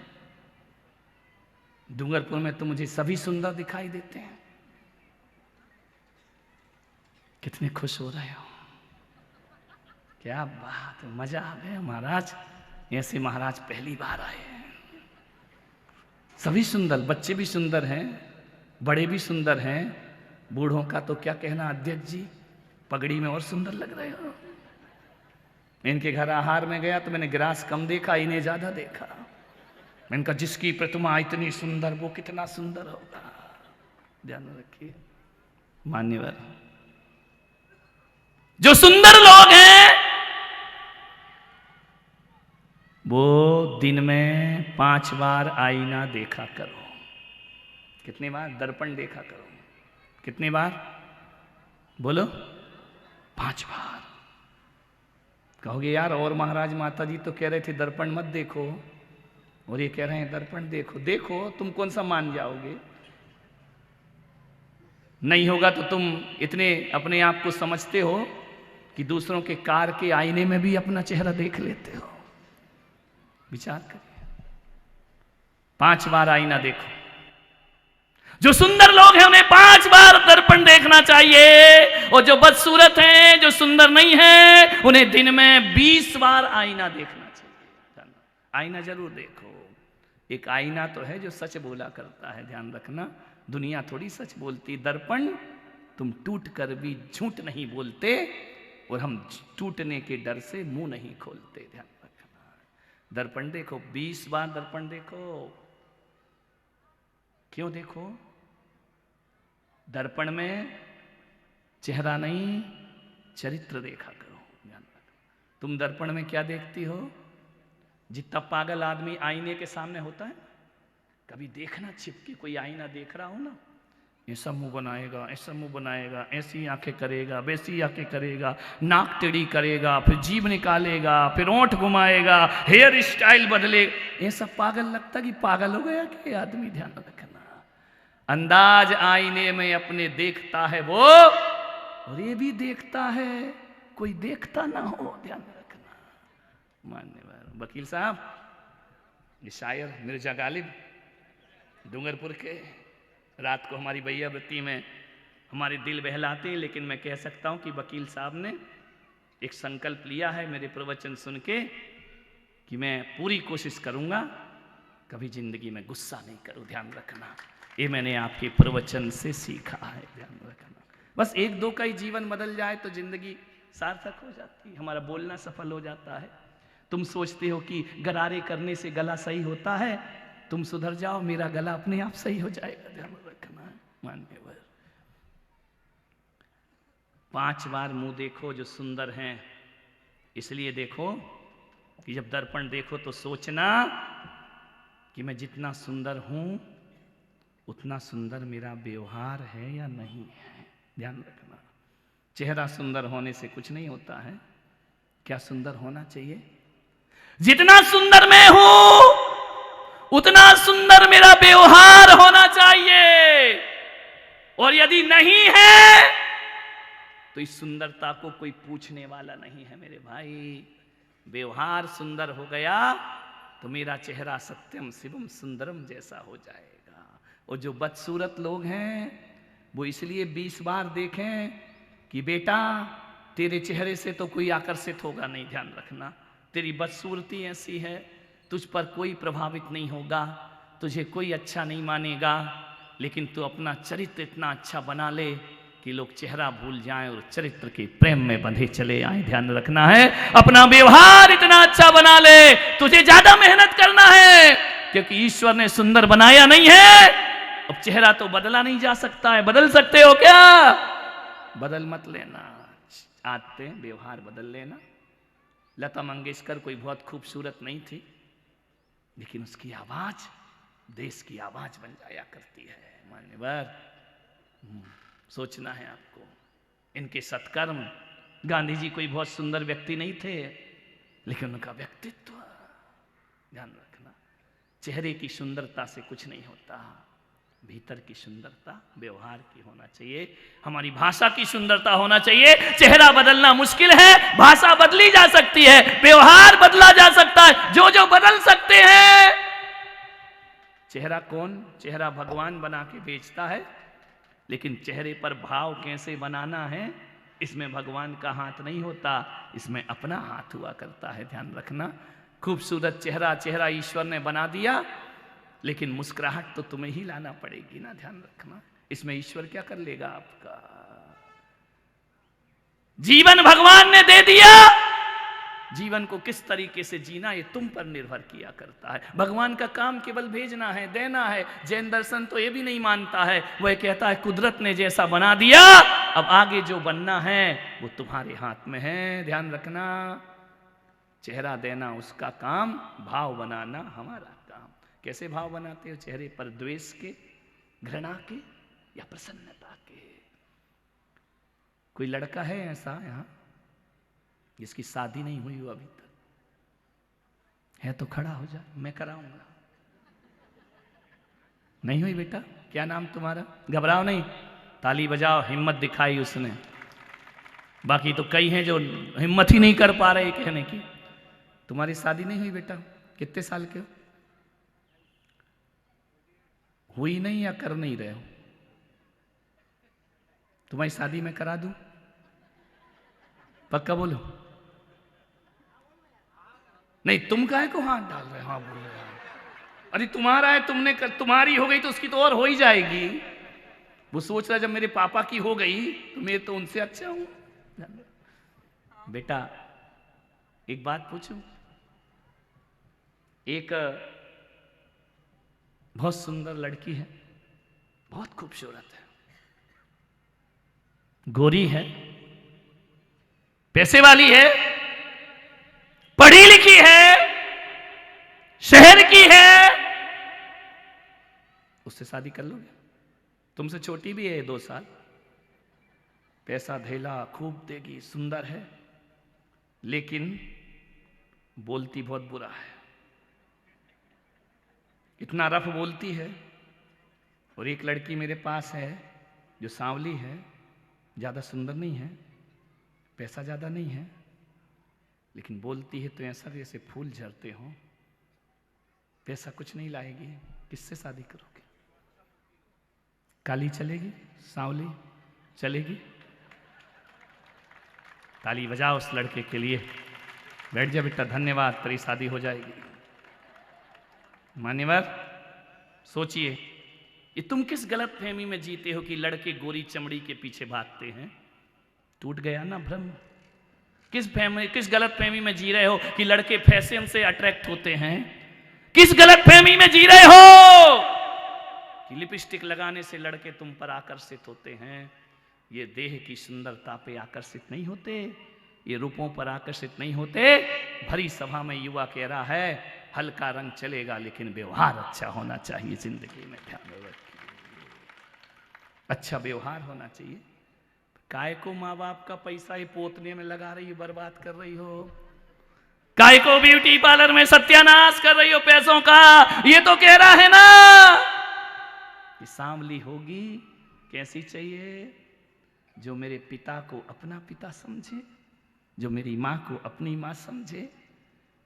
डूंगरपुर में तो मुझे सभी सुंदर दिखाई देते हैं, कितने खुश हो रहे हो, क्या बात, मजा आ गया महाराज। ऐसे महाराज पहली बार आए हैं। सभी सुंदर, बच्चे भी सुंदर हैं, बड़े भी सुंदर हैं, बूढ़ों का तो क्या कहना अध्यक्ष जी, पगड़ी में और सुंदर लग रहे हो। इनके घर आहार में गया तो मैंने गिलास कम देखा, इन्हें ज्यादा देखा। मैंने कहा जिसकी प्रतिमा इतनी सुंदर वो कितना सुंदर होगा। ध्यान रखिए मान्यवर, जो सुंदर लोग हैं वो दिन में 5 बार आईना देखा करो। कितनी बार? दर्पण देखा करो। कितनी बार बोलो? 5 बार। कहोगे यार और महाराज माता जी तो कह रहे थे दर्पण मत देखो, और ये कह रहे हैं दर्पण देखो। देखो, तुम कौन सा मान जाओगे? नहीं होगा तो तुम इतने अपने आप को समझते हो कि दूसरों के कार के आईने में भी अपना चेहरा देख लेते हो। विचार करिए, 5 बार आईना देखो। जो सुंदर लोग हैं उन्हें 5 बार दर्पण देखना चाहिए, और जो बदसूरत हैं, जो सुंदर नहीं हैं, उन्हें दिन में 20 बार आईना देखना चाहिए। आईना जरूर देखो। एक आईना तो है जो सच बोला करता है, ध्यान रखना। दुनिया थोड़ी सच बोलती। दर्पण तुम टूट कर भी झूठ नहीं बोलते, और हम टूटने के डर से मुंह नहीं खोलते। ध्यान रखना, दर्पण देखो, 20 बार दर्पण देखो। क्यों देखो? दर्पण में चेहरा नहीं, चरित्र देखा करो। ध्यान रखो। तुम दर्पण में क्या देखती हो? जितना पागल आदमी आईने के सामने होता है, कभी देखना छिपके कोई आईना देख रहा हो ना, ऐसा मुंह बनाएगा, ऐसा मुंह बनाएगा, ऐसी आंखें करेगा, वैसी आंखें करेगा, नाक टेढ़ी करेगा, फिर जीभ निकालेगा, फिर ओंठ घुमाएगा, हेयर स्टाइल बदलेगा। ऐसा पागल लगता कि पागल हो गया कि आदमी। ध्यान रखना, अंदाज आईने में अपने देखता है वो, और ये भी देखता है कोई देखता ना हो। ध्यान रखना मान्यवर। वकील साहब, ये शायर मिर्जा गालिब डूंगरपुर के, रात को हमारी भैयावृत्ति में हमारे दिल बहलाते हैं, लेकिन मैं कह सकता हूं कि वकील साहब ने एक संकल्प लिया है मेरे प्रवचन सुन के कि मैं पूरी कोशिश करूंगा कभी जिंदगी में गुस्सा नहीं करूं। ध्यान रखना, ये मैंने आपके प्रवचन से सीखा है। ध्यान रखना, बस 1-2 का ही जीवन बदल जाए तो जिंदगी सार्थक हो जाती है, हमारा बोलना सफल हो जाता है। तुम सोचते हो कि गरारे करने से गला सही होता है, तुम सुधर जाओ, मेरा गला अपने आप सही हो जाएगा। ध्यान रखना मान्यवर। 5 बार मुंह देखो जो सुंदर हैं। इसलिए देखो कि जब दर्पण देखो तो सोचना कि मैं जितना सुंदर हूं उतना सुंदर मेरा व्यवहार है या नहीं है। ध्यान रखना, चेहरा सुंदर होने से कुछ नहीं होता है। क्या सुंदर होना चाहिए? जितना सुंदर मैं हूं उतना सुंदर मेरा व्यवहार होना चाहिए। और यदि नहीं है तो इस सुंदरता को कोई पूछने वाला नहीं है मेरे भाई। व्यवहार सुंदर हो गया तो मेरा चेहरा सत्यम शिवम सुंदरम जैसा हो जाएगा। और जो बदसूरत लोग हैं वो इसलिए 20 बार देखें कि बेटा तेरे चेहरे से तो कोई आकर्षित होगा नहीं, ध्यान रखना। तेरी बदसूरती ऐसी है, तुझ पर कोई प्रभावित नहीं होगा, तुझे कोई अच्छा नहीं मानेगा, लेकिन तू अपना चरित्र इतना अच्छा बना ले कि लोग चेहरा भूल जाएं और चरित्र के प्रेम में बंधे चले आए। ध्यान रखना है, अपना व्यवहार इतना अच्छा बना ले। तुझे ज्यादा मेहनत करना है क्योंकि ईश्वर ने सुंदर बनाया नहीं है। अब चेहरा तो बदला नहीं जा सकता है, बदल सकते हो क्या? बदल मत लेना, आते व्यवहार बदल लेना। लता मंगेशकर कोई बहुत खूबसूरत नहीं थी, लेकिन उसकी आवाज देश की आवाज बन जाया करती है। मान्यवर, सोचना है आपको। इनके सत्कर्म, गांधी जी कोई बहुत सुंदर व्यक्ति नहीं थे, लेकिन उनका व्यक्तित्व, ध्यान रखना, चेहरे की सुंदरता से कुछ नहीं होता, भीतर की सुंदरता व्यवहार की होना चाहिए। हमारी भाषा की सुंदरता होना चाहिए। चेहरा बदलना मुश्किल है, भाषा बदली जा सकती है, व्यवहार बदला जा सकता है, जो बदल सकते हैं। चेहरा कौन? चेहरा भगवान बना के बेचता है, लेकिन चेहरे पर भाव कैसे बनाना है इसमें भगवान का हाथ नहीं होता, इसमें अपना हाथ हुआ करता है। ध्यान रखना, खूबसूरत चेहरा ईश्वर ने बना दिया, लेकिन मुस्कुराहट तो तुम्हें ही लाना पड़ेगी ना। ध्यान रखना, इसमें ईश्वर क्या कर लेगा आपका? जीवन भगवान ने दे दिया, जीवन को किस तरीके से जीना ये तुम पर निर्भर किया करता है। भगवान का काम केवल भेजना है, देना है। जैन दर्शन तो ये भी नहीं मानता है, वह कहता है कुदरत ने जैसा बना दिया, अब आगे जो बनना है वो तुम्हारे हाथ में है। ध्यान रखना, चेहरा देना उसका काम, भाव बनाना हमारा काम। कैसे भाव बनाते हो चेहरे पर? द्वेष के, घृणा के या प्रसन्नता के? कोई लड़का है ऐसा यहां जिसकी शादी नहीं हुई हो अभी तक? है तो खड़ा हो जा, मैं कराऊंगा। नहीं हुई बेटा? क्या नाम तुम्हारा? घबराओ नहीं, ताली बजाओ, हिम्मत दिखाई उसने। बाकी तो कई हैं जो हिम्मत ही नहीं कर पा रहे कहने की। तुम्हारी शादी नहीं हुई बेटा? कितने साल के हो? हुई नहीं या कर नहीं रहे हो? तुम्हारी शादी मैं करा दूं? पक्का बोलो। नहीं, तुम काहे को हाथ डाल रहे? हाँ बोल रहे। अरे तुम्हारा है, तुमने तुम्हारी हो गई तो उसकी तो और हो ही जाएगी। वो सोच रहा जब मेरे पापा की हो गई तो मैं तो उनसे अच्छा हूं। बेटा एक बात पूछूं? एक बहुत सुंदर लड़की है, बहुत खूबसूरत है, गोरी है, पैसे वाली है, पढ़ी लिखी है, शहर की है, उससे शादी कर लोगे? तुमसे छोटी भी है 2 साल, पैसा धेला खूब देगी, सुंदर है, लेकिन बोलती बहुत बुरा है। इतना रफ बोलती है। और एक लड़की मेरे पास है जो सांवली है, ज़्यादा सुंदर नहीं है, पैसा ज़्यादा नहीं है, लेकिन बोलती है तो ऐसा जैसे फूल झरते हों। पैसा कुछ नहीं लाएगी, किससे शादी करोगे? काली चलेगी? सांवली चलेगी? ताली बजाओ उस लड़के के लिए। बैठ जा बेटा, धन्यवाद, तेरी शादी हो जाएगी। मान्यवर, सोचिए, ये तुम किस गलत फहमी में जीते हो कि लड़के गोरी चमड़ी के पीछे भागते हैं? टूट गया ना भ्रम। किस गलत फहमी में जी रहे हो कि लड़के फैशन से अट्रैक्ट होते हैं? किस गलत फहमी में जी रहे हो कि लिपस्टिक लगाने से लड़के तुम पर आकर्षित होते हैं? ये देह की सुंदरता पे आकर्षित नहीं होते, ये रूपों पर आकर्षित नहीं होते। भरी सभा में युवा कह रहा है हल्का रंग चलेगा, लेकिन व्यवहार अच्छा होना चाहिए जिंदगी में। ध्यान रखिए, अच्छा व्यवहार होना चाहिए। काय को माँ बाप का पैसा ही पोतने में लगा रही हो, बर्बाद कर रही हो? काय को ब्यूटी पार्लर में सत्यानाश कर रही हो पैसों का? ये तो कह रहा है ना कि सांवली होगी कैसी चाहिए? जो मेरे पिता को अपना पिता समझे, जो मेरी माँ को अपनी माँ समझे,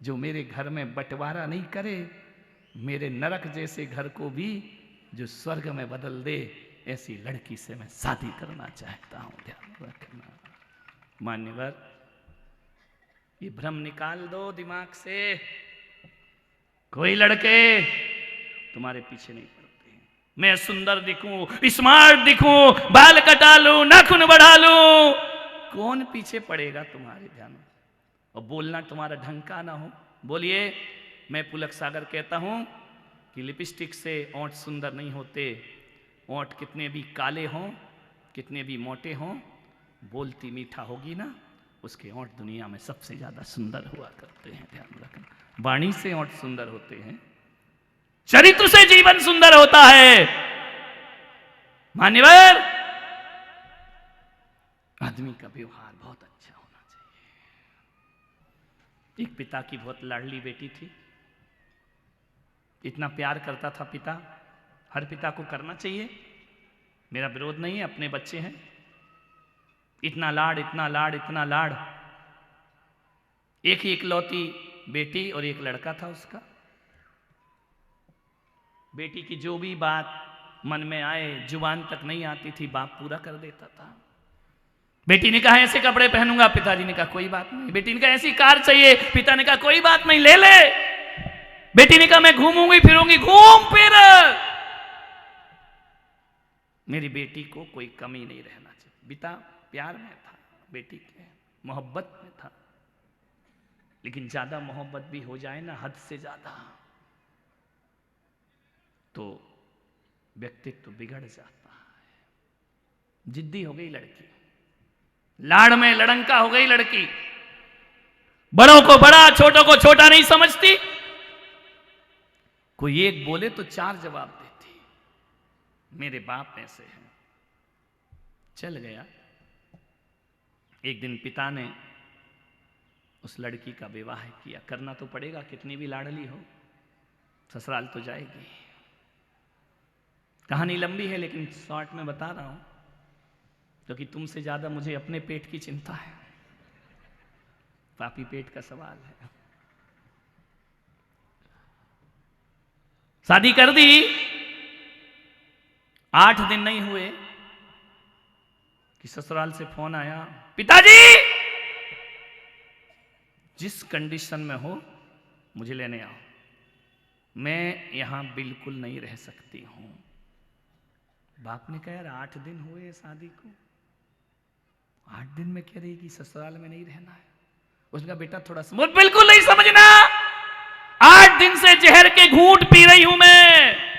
जो मेरे घर में बंटवारा नहीं करे, मेरे नरक जैसे घर को भी जो स्वर्ग में बदल दे, ऐसी लड़की से मैं शादी करना चाहता हूं। ध्यान रखना मान्यवर, ये भ्रम निकाल दो दिमाग से। कोई लड़के तुम्हारे पीछे नहीं पड़ते हैं। मैं सुंदर दिखूं, स्मार्ट दिखूं, बाल कटा लूं, नाखून बढ़ा लूं, कौन पीछे पड़ेगा तुम्हारे? ध्यान। और बोलना तुम्हारा ढंग का ना हो। बोलिए, मैं पुलक सागर कहता हूं कि लिपस्टिक से ओंठ सुंदर नहीं होते। ओंठ कितने भी काले हों, कितने भी मोटे हों, बोलती मीठा होगी ना, उसके ओंठ दुनिया में सबसे ज्यादा सुंदर हुआ करते हैं। ध्यान रखना, वाणी से ओंठ सुंदर होते हैं, चरित्र से जीवन सुंदर होता है। मान्यवर, आदमी का व्यवहार बहुत अच्छा होना चाहिए। एक पिता की बहुत लाडली बेटी थी, इतना प्यार करता था पिता। हर पिता को करना चाहिए, मेरा विरोध नहीं है, अपने बच्चे हैं। इतना लाड, इतना लाड, इतना लाड। एक ही इकलौती बेटी और एक लड़का था उसका। बेटी की जो भी बात मन में आए, जुबान तक नहीं आती थी, बाप पूरा कर देता था। बेटी ने कहा ऐसे कपड़े पहनूंगा, पिताजी ने कहा कोई बात नहीं। बेटी ने कहा ऐसी कार चाहिए, पिता ने कहा कोई बात नहीं, ले ले। बेटी ने कहा मैं घूमूंगी फिरूंगी, घूम फिर। मेरी बेटी को कोई कमी नहीं रहना चाहिए। पिता प्यार में था, बेटी के मोहब्बत में था, लेकिन ज्यादा मोहब्बत भी हो जाए ना, हद से ज्यादा, तो व्यक्तित्व बिगड़ जाता है। जिद्दी हो गई लड़की, लाड़ में लड़ंका हो गई लड़की, बड़ों को बड़ा, छोटों को छोटा नहीं समझती। कोई एक बोले तो चार जवाब देती। मेरे बाप ऐसे हैं। चल गया। एक दिन पिता ने उस लड़की का विवाह किया। करना तो पड़ेगा, कितनी भी लाडली हो, ससुराल तो जाएगी। कहानी लंबी है लेकिन शॉर्ट में बता रहा हूं, क्योंकि तुमसे ज्यादा मुझे अपने पेट की चिंता है। पापी पेट का सवाल है। शादी कर दी, 8 दिन नहीं हुए कि ससुराल से फोन आया, पिताजी जिस कंडीशन में हो मुझे लेने आओ, मैं यहां बिल्कुल नहीं रह सकती हूं। बाप ने कहा यार 8 दिन हुए शादी को, 8 दिन में कह रही कि ससुराल में नहीं रहना है। उसने कहा बेटा थोड़ा समझ। बिल्कुल नहीं समझना, 8 दिन से जहर के घूंट पी रही हूं मैं,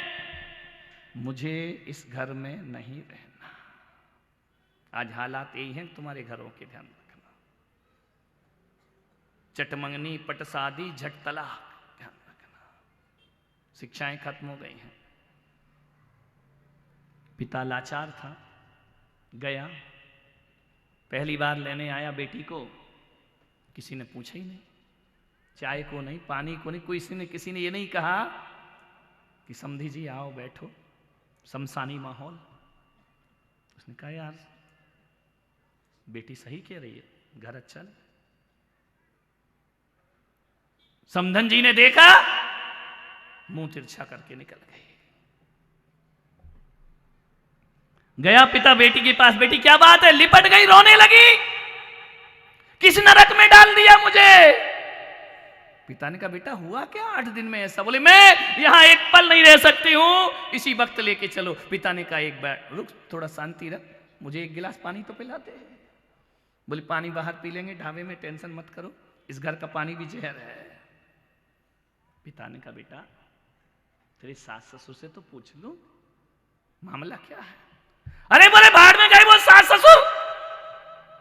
मुझे इस घर में नहीं रहना। आज हालात यही हैं तुम्हारे घरों के, ध्यान रखना। चटमंगनी, पट शादी, झट तलाक, ध्यान रखना। शिक्षाएं खत्म हो गई हैं। पिता लाचार था, गया, पहली बार लेने आया बेटी को, किसी ने पूछा ही नहीं, चाय को नहीं, पानी को नहीं, किसी ने ये नहीं कहा कि समधी जी आओ बैठो, शमशानी माहौल। उसने कहा यार बेटी सही कह रही है, घर अच्छा नहीं। समधन जी ने देखा, मुंह तिरछा करके निकल गए। गया पिता बेटी के पास, बेटी क्या बात है? लिपट गई, रोने लगी, किस नरक में डाल दिया मुझे। पिता ने कहा बेटा हुआ क्या 8 दिन में ऐसा? बोले मैं यहां एक पल नहीं रह सकती हूं, इसी वक्त लेके चलो। पिता ने कहा एक बार रुक, थोड़ा शांति रख, मुझे एक गिलास पानी तो पिला दे। बोले पानी बाहर पी लेंगे ढाबे में, टेंशन मत करो, इस घर का पानी भी जहर है। पिता ने कहा बेटा तेरे सास ससुर से तो पूछ लो मामला क्या है। अरे बोले भाड़ में गए वो सास ससुर,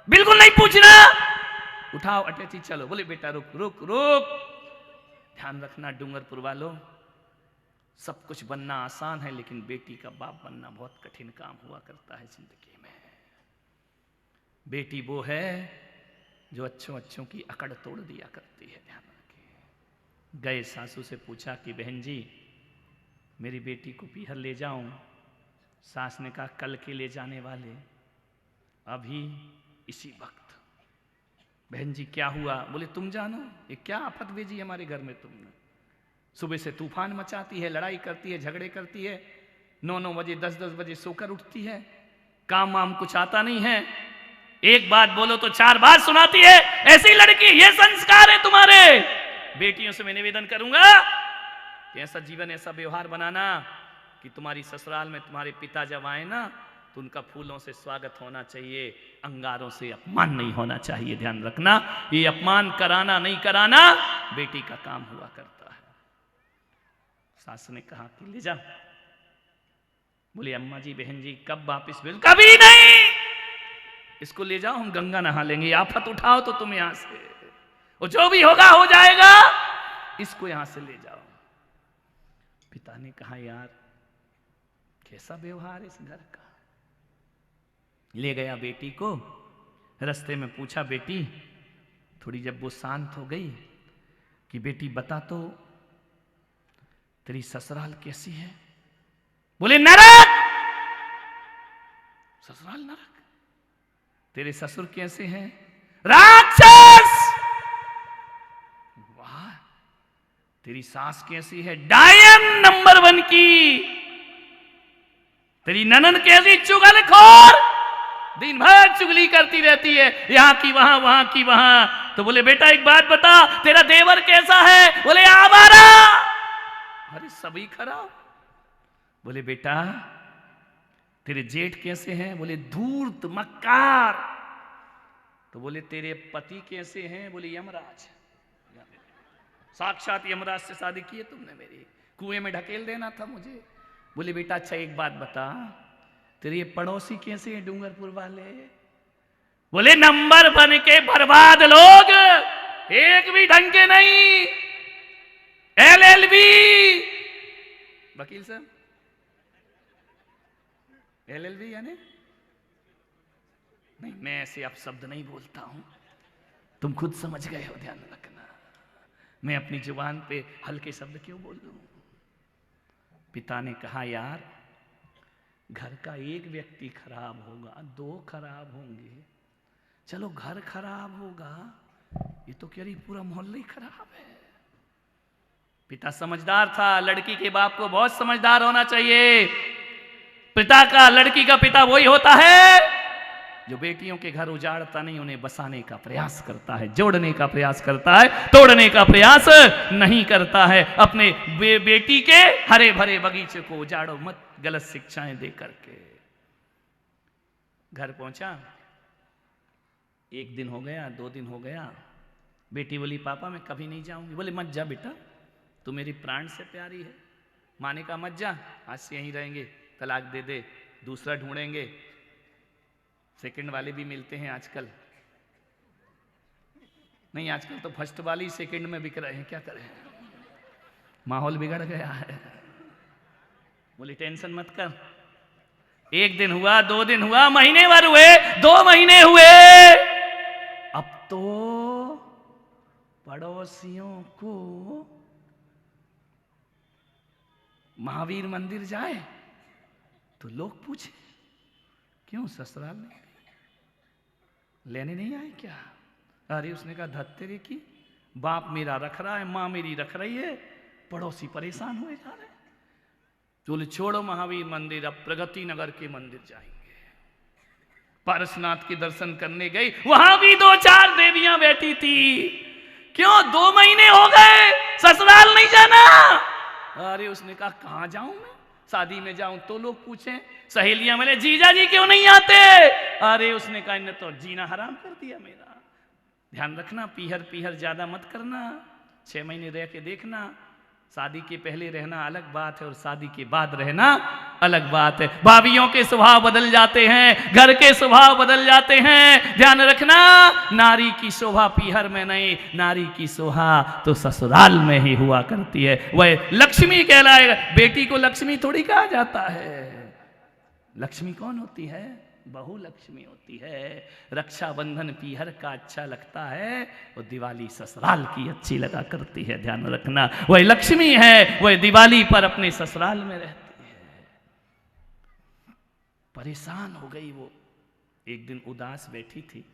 बिल्कुल नहीं पूछना, उठाओ अटैची चलो। बोले बेटा रुक रुक रुक, ध्यान रखना डूंगरपुर वालों, सब कुछ बनना आसान है लेकिन बेटी का बाप बनना बहुत कठिन काम हुआ करता है जिंदगी में। बेटी वो है जो अच्छों अच्छों की अकड़ तोड़ दिया करती है, ध्यान रखिए। गए सासू से पूछा कि बहन जी मेरी बेटी को पीहर ले जाऊं। सास ने कहा कल के ले जाने वाले, अभी इसी वक्त। बहन जी क्या हुआ? बोले तुम जानो, ये क्या आफत भेजी हमारे घर में तुमने। सुबह से तूफान मचाती है, लड़ाई करती है, झगड़े करती है, 9-9 बजे 10-10 बजे सोकर उठती है, काम वाम कुछ आता नहीं है, एक बात बोलो तो 4 बात सुनाती है। ऐसी लड़की, ये संस्कार है तुम्हारे। बेटियों से मैं निवेदन करूंगा कि ऐसा जीवन, ऐसा व्यवहार बनाना कि तुम्हारी ससुराल में तुम्हारे पिता जब आए ना तो उनका फूलों से स्वागत होना चाहिए, अंगारों से अपमान नहीं होना चाहिए। ध्यान रखना, ये अपमान कराना नहीं कराना बेटी का काम हुआ करता है। सास ने कहा कि ले जा। बोले अम्मा जी बहन जी कब वापिस भेज? कभी नहीं, इसको ले जाओ, हम गंगा नहा लेंगे। आफत उठाओ तो तुम यहां से, और जो भी होगा हो जाएगा, इसको यहां से ले जाओ। पिता ने कहा यार कैसा व्यवहार इस घर का। ले गया बेटी को, रास्ते में पूछा बेटी, थोड़ी जब वो शांत हो गई कि बेटी बता तो तेरी ससुराल कैसी है? बोले नरक। ससुराल नरक? तेरे ससुर कैसे हैं? राक्षस। वाह। तेरी सास कैसी है? डायन नंबर 1 की। तेरी ननद कैसी? चुगलखोर, दिन भर चुगली करती रहती है, यहां की वहां, वहां की वहां। तो बोले बेटा एक बात बता, तेरा देवर कैसा है? बोले आवारा। अरे सभी खराब। बोले बेटा तेरे जेठ कैसे हैं? बोले धूर्त मक्कार। तो बोले तेरे पति कैसे हैं? बोले यमराज। साक्षात यमराज से शादी की है तुमने मेरी, कुएं में ढकेल देना था मुझे। बोले बेटा अच्छा एक बात बता, तेरे ये पड़ोसी कैसे हैं डूंगरपुर वाले? बोले नंबर 1 के बर्बाद लोग, एक भी ढंग के नहीं। LLB वकील साहब, LLB यानी नहीं, मैं ऐसे आप शब्द नहीं बोलता हूं, तुम खुद समझ गए हो, ध्यान रखना। मैं अपनी जुबान पे हल्के शब्द क्यों बोलूं? पिता ने कहा यार घर का एक व्यक्ति खराब होगा, 2 खराब होंगे, चलो घर खराब होगा, ये तो कह रही पूरा मोहल्ला ही खराब है। पिता समझदार था, लड़की के बाप को बहुत समझदार होना चाहिए। पिता का, लड़की का पिता वही होता है जो बेटियों के घर उजाड़ता नहीं, उन्हें बसाने का प्रयास करता है, जोड़ने का प्रयास करता है, तोड़ने का प्रयास नहीं करता है। अपने बेटी के हरे भरे बगीचे को उजाड़ो मत, गलत शिक्षाएं दे करके। घर पहुंचा, 1 दिन हो गया, 2 दिन हो गया, बेटी बोली पापा मैं कभी नहीं जाऊंगी। बोले मत जा बेटा, तू मेरी प्राण से प्यारी है। माँ ने कहा मत जा, आज से यहीं रहेंगे, तलाक दे दे, दूसरा ढूंढेंगे। सेकंड वाले भी मिलते हैं आजकल, नहीं आजकल तो फर्स्ट वाले ही सेकंड में बिक रहे हैं, क्या करें, माहौल बिगड़ गया है। बोली टेंशन मत कर, 1 दिन हुआ, 2 दिन हुआ, महीने भर हुए, 2 महीने हुए, अब तो पड़ोसियों को महावीर मंदिर जाए तो लोग पूछे क्यों ससुराल में लेने नहीं आए क्या? अरे उसने कहा धत्तेरे की, बाप मेरा रख रहा है, माँ मेरी रख रही है, पड़ोसी परेशान हुए जा रहे। बोले छोड़ो महावीर मंदिर, अब प्रगति नगर के मंदिर जाएंगे। पारसनाथ के दर्शन करने गई, वहां भी 2-4 देवियां बैठी थी। क्यों 2 महीने हो गए ससुराल नहीं जाना? अरे उसने कहा कहां जाऊं मैं, शादी में जाऊं तो लोग पूछें, सहेलियां मिले जीजा जी क्यों नहीं आते? अरे उसने कहा इन्हें तो जीना हराम कर दिया मेरा। ध्यान रखना, पीहर पीहर ज्यादा मत करना, 6 महीने रह के देखना। शादी के पहले रहना अलग बात है और शादी के बाद रहना अलग बात है। भाभियों के स्वभाव बदल जाते हैं, घर के स्वभाव बदल जाते हैं। ध्यान रखना, नारी की शोभा पीहर में नहीं, नारी की शोभा तो ससुराल में ही हुआ करती है। वह लक्ष्मी कहलाएगा। बेटी को लक्ष्मी थोड़ी कहा जाता है। लक्ष्मी कौन होती है? बहू लक्ष्मी होती है। रक्षाबंधन पीहर का अच्छा लगता है और दिवाली ससुराल की अच्छी लगा करती है। ध्यान रखना, वह लक्ष्मी है, वह दिवाली पर अपने ससुराल में रहती है। परेशान हो गई वो, एक दिन उदास बैठी थी।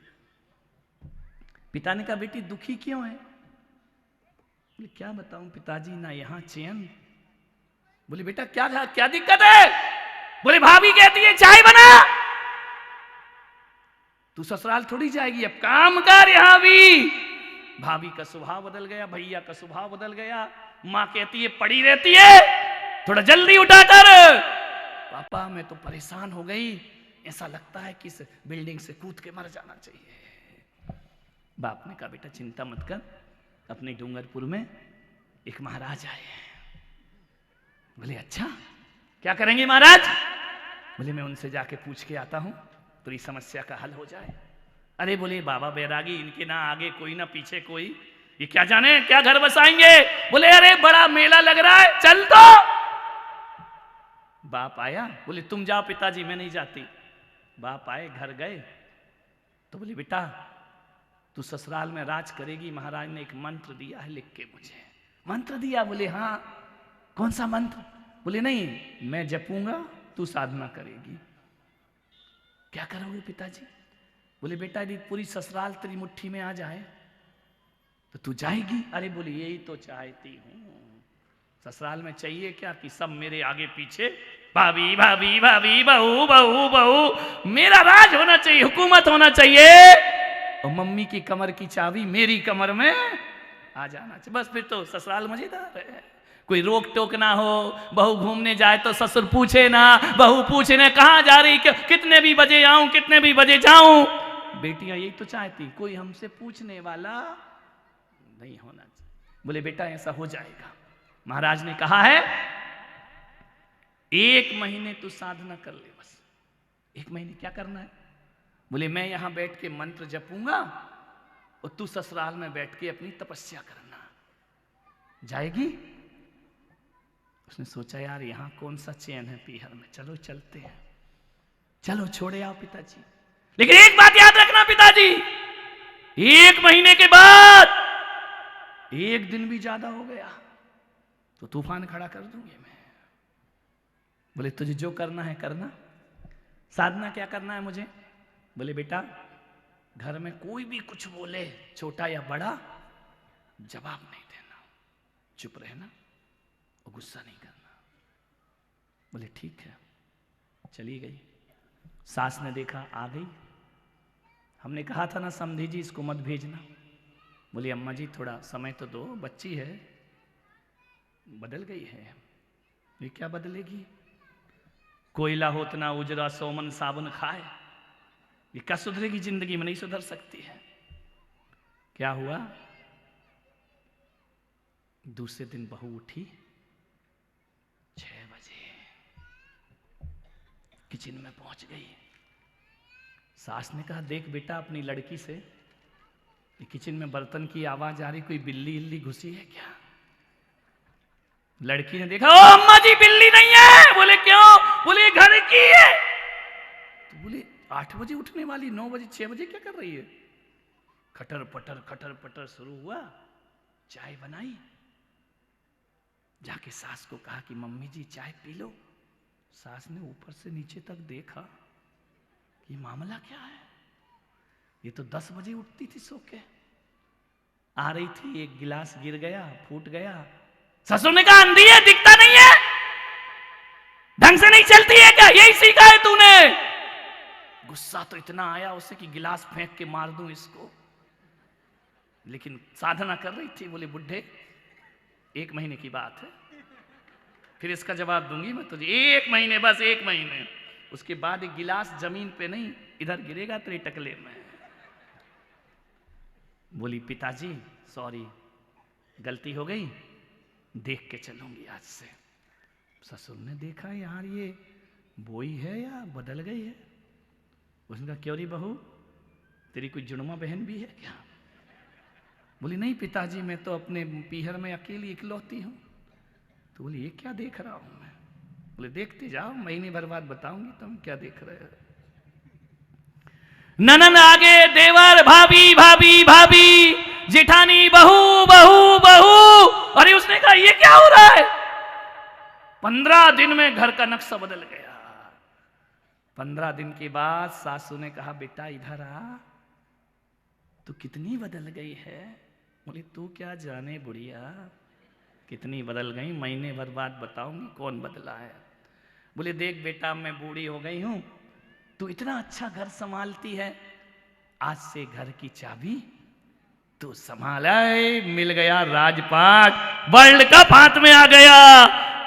पिता ने कहा बेटी दुखी क्यों है? बोले क्या बताऊं पिताजी, ना यहां चैन। बोले बेटा क्या दिक्कत है? बोले भाभी कहती है चाय बना। तू ससुराल थोड़ी जाएगी, अब काम कर यहां भी। भाभी का स्वभाव बदल गया, भैया का स्वभाव बदल गया। मां कहती है पड़ी रहती है, थोड़ा जल्दी उठा कर। पापा मैं तो परेशान हो गई, ऐसा लगता है कि इस बिल्डिंग से कूद के मर जाना चाहिए। बाप ने कहा बेटा चिंता मत कर, अपने डूंगरपुर में एक महाराज आए हैं। बोले अच्छा क्या करेंगे महाराज? बोले मैं उनसे जाके पूछ के आता हूं, तेरी समस्या का हल हो जाए। अरे बोले बाबा बैरागी, इनके ना आगे कोई ना पीछे कोई, ये क्या जाने क्या घर बसाएंगे। बोले अरे बड़ा मेला लग रहा है, चल तो। बाप आया, बोले तुम जाओ पिताजी मैं नहीं जाती। बाप आए, घर गए तो बोले बेटा तू ससुराल में राज करेगी, महाराज ने एक मंत्र दिया है लिख के मुझे। मंत्र दिया? बोले हाँ। कौन सा मंत्र? बोले नहीं मैं जपूंगा, तू साधना करेगी। क्या करोगे पिताजी? बोले बेटा यदि पूरी ससुराल तेरी मुट्ठी में आ जाए तो तू जाएगी। अरे बोले यही तो चाहती हूं, ससुराल में चाहिए क्या कि सब मेरे आगे पीछे भाभी भाभी भाभी बहू बहू बहू, मेरा राज होना चाहिए, हुकूमत होना चाहिए, और मम्मी की कमर की चाबी मेरी कमर में आ जाना चाहिए। बस फिर तो ससुराल मजेदार है, कोई रोक टोक ना हो। बहू घूमने जाए तो ससुर पूछे ना, बहू पूछे ना कहाँ जा रही, कितने भी बजे आऊं कितने भी बजे जाऊं। बेटियां यही तो चाहती, कोई हमसे पूछने वाला नहीं होना चाहिए। बोले बेटा ऐसा हो जाएगा। महाराज ने कहा है 1 महीने तू साधना कर ले, बस 1 महीने। क्या करना है? बोले मैं यहां बैठ के मंत्र जपूंगा और तू ससुराल में बैठ के अपनी तपस्या करना। जाएगी? उसने सोचा यार यहां कौन सा चैन है पीहर में, चलो चलते हैं, चलो छोड़े आओ पिताजी। लेकिन एक बात याद रखना पिताजी, 1 महीने के बाद 1 दिन भी ज्यादा हो गया तो तूफान खड़ा कर दूंगी मैं। बोले तुझे जो करना है करना। साधना क्या करना है मुझे? बोले बेटा घर में कोई भी कुछ बोले, छोटा या बड़ा, जवाब नहीं देना, चुप रहना और गुस्सा नहीं करना। बोले ठीक है। चली गई। सास ने देखा आ गई। हमने कहा था ना समधी जी इसको मत भेजना। बोली अम्मा जी थोड़ा समय तो दो, बच्ची है, बदल गई है। ये क्या बदलेगी? कोयला हो इतना उजरा, सोमन साबुन खाए, ये क्या सुधरेगी? जिंदगी में नहीं सुधर सकती है। क्या हुआ? दूसरे दिन बहू उठी 6 बजे, किचन में पहुंच गई। सास ने कहा देख बेटा अपनी लड़की से, ये किचन में बर्तन की आवाज आ रही, कोई बिल्ली इल्ली घुसी है क्या? लड़की ने देखा, ओ अम्मा जी बिल्ली नहीं है। बोले क्यों? बोले घर की है। तो बोले 8 बजे उठने वाली, 9 बजे 6 बजे क्या कर रही है? खटर पटर शुरू हुआ। चाय बनाई, जाके सास को कहा कि मम्मी जी चाय पी लो। सास ने ऊपर से नीचे तक देखा कि मामला क्या है, ये तो 10 बजे उठती थी सो के। आ रही थी, एक गिलास गिर गया, फूट गया। ससुर ने कहा अंधी है, दिखता नहीं है, ढंग से नहीं चलती है क्या, यही सीखा है तूने? गुस्सा तो इतना आया उसे कि गिलास फेंक के मार दूं इसको, लेकिन साधना कर रही थी। बोले बुढ़े 1 महीने की बात है, फिर इसका जवाब दूंगी मैं तुझे। 1 महीने, बस 1 महीने। उसके बाद एक गिलास जमीन पे नहीं इधर गिरेगा तेरे टकले में। बोली पिताजी सॉरी, गलती हो गई, देख के चलूंगी आज से। ससुर ने देखा यार ये बोई है या बदल गई है। उसने कहा क्यों री बहू, तेरी कोई जुड़वा बहन भी है क्या? बोली नहीं पिताजी मैं तो अपने पीहर में अकेली इकलौती हूं। तो बोली ये क्या देख रहा हूं मैं? बोले देखते जाओ, महीने भर बाद बताऊंगी तुम क्या देख रहे हो। ननन आगे देवर, भाभी भाभी भाभी, जेठानी बहू बहू बहू। अरे उसने कहा ये क्या हो रहा है? 15 दिन में घर का नक्शा बदल गया। 15 दिन के बाद सासू ने कहा बेटा इधर आ, तू कितनी बदल गई है। बोली तू क्या जाने बुढ़िया कितनी बदल गई, महीने भर बाद बताऊंगी कौन बदला है। बोले देख बेटा मैं बूढ़ी हो गई हूं, तू इतना अच्छा घर संभालती है, आज से घर की चाबी तू संभाला। मिल गया राजपाट, वर्ल्ड कप हाथ में आ गया।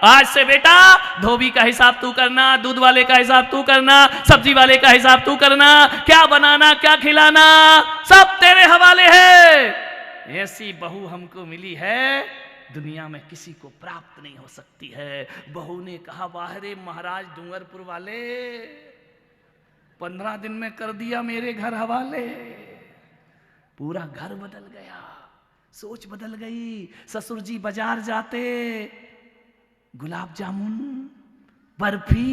आज से बेटा धोबी का हिसाब तू करना, दूध वाले का हिसाब तू करना, सब्जी वाले का हिसाब तू करना, क्या बनाना क्या खिलाना सब तेरे हवाले है। ऐसी बहू हमको मिली है दुनिया में किसी को प्राप्त नहीं हो सकती है। बहू ने कहा वाह रे महाराज डूंगरपुर वाले, 15 दिन में कर दिया मेरे घर हवाले। पूरा घर बदल गया, सोच बदल गई। ससुर जी बाजार जाते, गुलाब जामुन बर्फी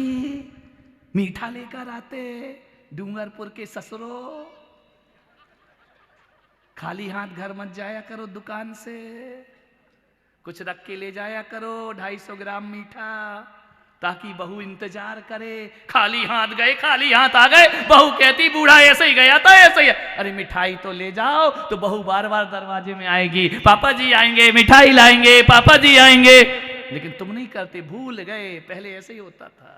मीठा लेकर आते। डूंगरपुर के ससुरों खाली हाथ घर मत जाया करो, दुकान से कुछ रख के ले जाया करो, 250 ग्राम मीठा, ताकि बहू इंतजार करे। खाली हाथ गए खाली हाथ आ गए, बहू कहती बूढ़ा ऐसे ही गया था ऐसे ही। अरे मिठाई तो ले जाओ, तो बहू बार बार दरवाजे में आएगी, पापा जी आएंगे मिठाई लाएंगे, पापा जी आएंगे। लेकिन तुम नहीं करते, भूल गए, पहले ऐसे ही होता था।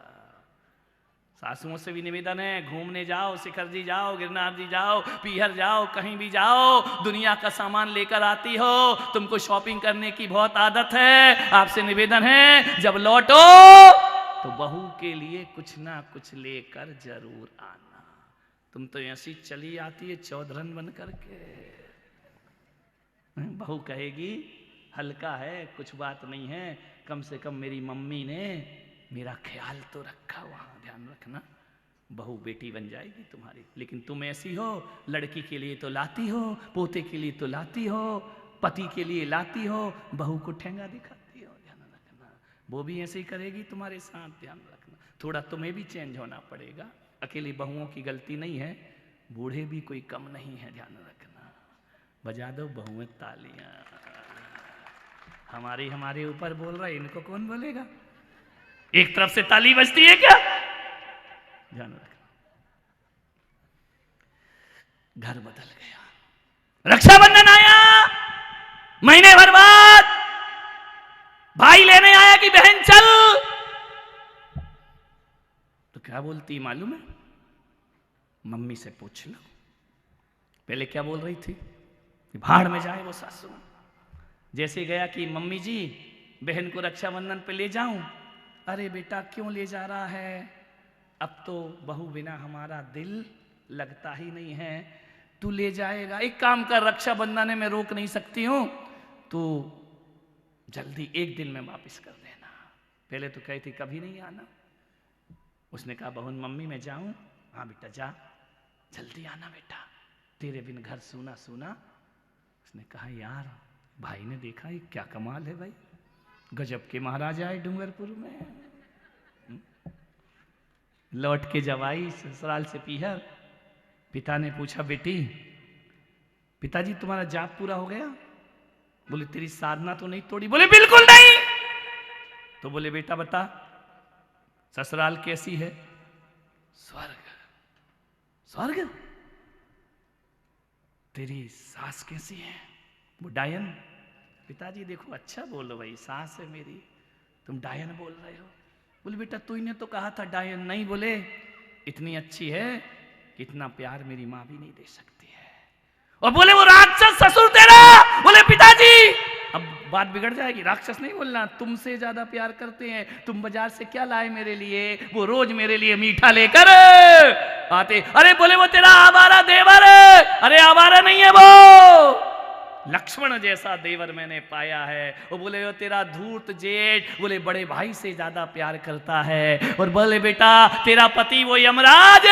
सासुओं से भी निवेदन है, घूमने जाओ, शिखर जी जाओ, गिरनार जी जाओ, पीहर जाओ, कहीं भी जाओ, दुनिया का सामान लेकर आती हो, तुमको शॉपिंग करने की बहुत आदत है। आपसे निवेदन है जब लौटो तो बहू के लिए कुछ ना कुछ लेकर जरूर आना। तुम तो ऐसी चली आती है चौधरन बन करके। बहू कहेगी हल्का है, कुछ बात नहीं है, कम से कम मेरी मम्मी ने मेरा ख्याल तो रखा, वहां ध्यान रखना। बहू बेटी बन जाएगी तुम्हारी। लेकिन तुम ऐसी हो, लड़की के लिए तो लाती हो, पोते के लिए तो लाती हो, पति के लिए लाती हो, बहू को ठेंगा दिखाती हो। ध्यान रखना, वो भी ऐसे ही करेगी तुम्हारे साथ, ध्यान रखना। थोड़ा तुम्हें भी चेंज होना पड़ेगा। अकेली बहुओं की गलती नहीं है, बूढ़े भी कोई कम नहीं है, ध्यान रखना। बजा दो बहुएं तालियां। हमारे ऊपर बोल रहा है, इनको कौन बोलेगा? एक तरफ से ताली बजती है क्या? ध्यान रखना। घर बदल गया, रक्षाबंधन आया, महीने भर बाद भाई लेने आया कि बहन चल, तो क्या बोलती मालूम है? मम्मी से पूछ लो। पहले क्या बोल रही थी? भाड़ में जाए वो सासू। जैसे गया कि मम्मी जी बहन को रक्षाबंधन पे ले जाऊं, अरे बेटा क्यों ले जा रहा है, अब तो बहू बिना हमारा दिल लगता ही नहीं है, तू ले जाएगा। एक काम कर, रक्षाबंधन में रोक नहीं सकती हूं, तो जल्दी एक दिन में वापस कर देना। पहले तो कही थी कभी नहीं आना। उसने कहा बहन मम्मी मैं जाऊं? हाँ बेटा जा, जल्दी आना बेटा, तेरे बिन घर सूना सूना। उसने कहा यार भाई ने देखा ये क्या कमाल है भाई, गजब के महाराजा है डूंगरपुर में। लौट के जब आई ससुराल से पीहर, पिता ने पूछा बेटी पिताजी तुम्हारा जाप पूरा हो गया? बोले तेरी साधना तो नहीं तोड़ी? बोले बिल्कुल नहीं। तो बोले बेटा बता ससुराल कैसी है? स्वर्ग। स्वर्ग? तेरी सास कैसी है? वो डायन। पिताजी देखो अच्छा बोलो भाई, सास है मेरी, तुम डायन बोल रहे हो। बोले बेटा तूने तो कहा था डायन नहीं। बोले इतनी अच्छी है कि इतना प्यार मेरी माँ भी नहीं दे सकती है। और बोले वो राक्षस ससुर तेरा। बोले पिताजी अब बात बिगड़ जाएगी, राक्षस नहीं बोलना, तुमसे ज्यादा प्यार करते हैं। तुम बाजार से क्या लाए मेरे लिए? वो रोज मेरे लिए मीठा लेकर आते। अरे बोले वो तेरा आवारा देवर है। अरे आवारा नहीं है, वो लक्ष्मण जैसा देवर मैंने पाया है। वो बोले वो तेरा धूर्त जेठ, बोले बड़े भाई से ज्यादा प्यार करता है। और बोले बेटा तेरा पति वो यमराज,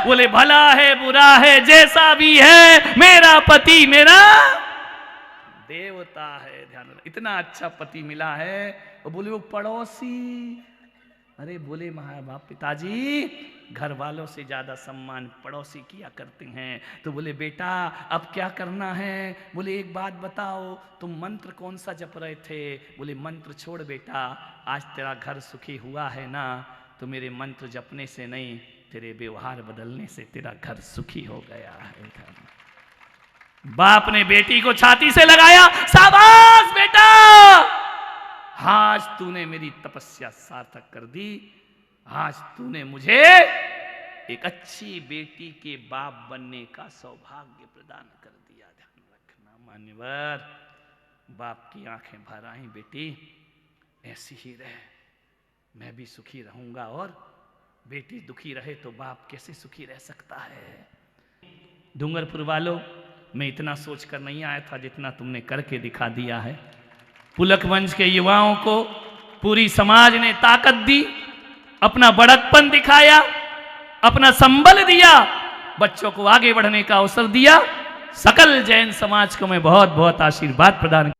बोले भला है बुरा है जैसा भी है, मेरा पति मेरा देवता है। ध्यान रखना, इतना अच्छा पति मिला है। और बोले वो पड़ोसी, अरे बोले बाप पिताजी घर वालों से ज्यादा सम्मान पड़ोसी किया करते हैं। तो बोले बेटा अब क्या करना है? बोले एक बात बताओ, तुम मंत्र कौन सा जप रहे थे? बोले मंत्र छोड़ बेटा, आज तेरा घर सुखी हुआ है ना, तो मेरे मंत्र जपने से नहीं, तेरे व्यवहार बदलने से तेरा घर सुखी हो गया है। बाप ने बेटी को छाती से लगाया, शाबाश बेटा, आज तूने मेरी तपस्या सार्थक कर दी, आज तूने मुझे एक अच्छी बेटी के बाप बनने का सौभाग्य प्रदान कर दिया। ध्यान रखना मान्यवर, बाप की आंखें भर आई, बेटी ऐसी ही रहे, मैं भी सुखी रहूंगा, और बेटी दुखी रहे तो बाप कैसे सुखी रह सकता है। डूंगरपुर वालों, मैं इतना सोचकर नहीं आया था जितना तुमने करके दिखा दिया है। पुलक वंश के युवाओं को पूरी समाज ने ताकत दी, अपना बड़कपन दिखाया, अपना संबल दिया, बच्चों को आगे बढ़ने का अवसर दिया। सकल जैन समाज को मैं बहुत बहुत आशीर्वाद प्रदान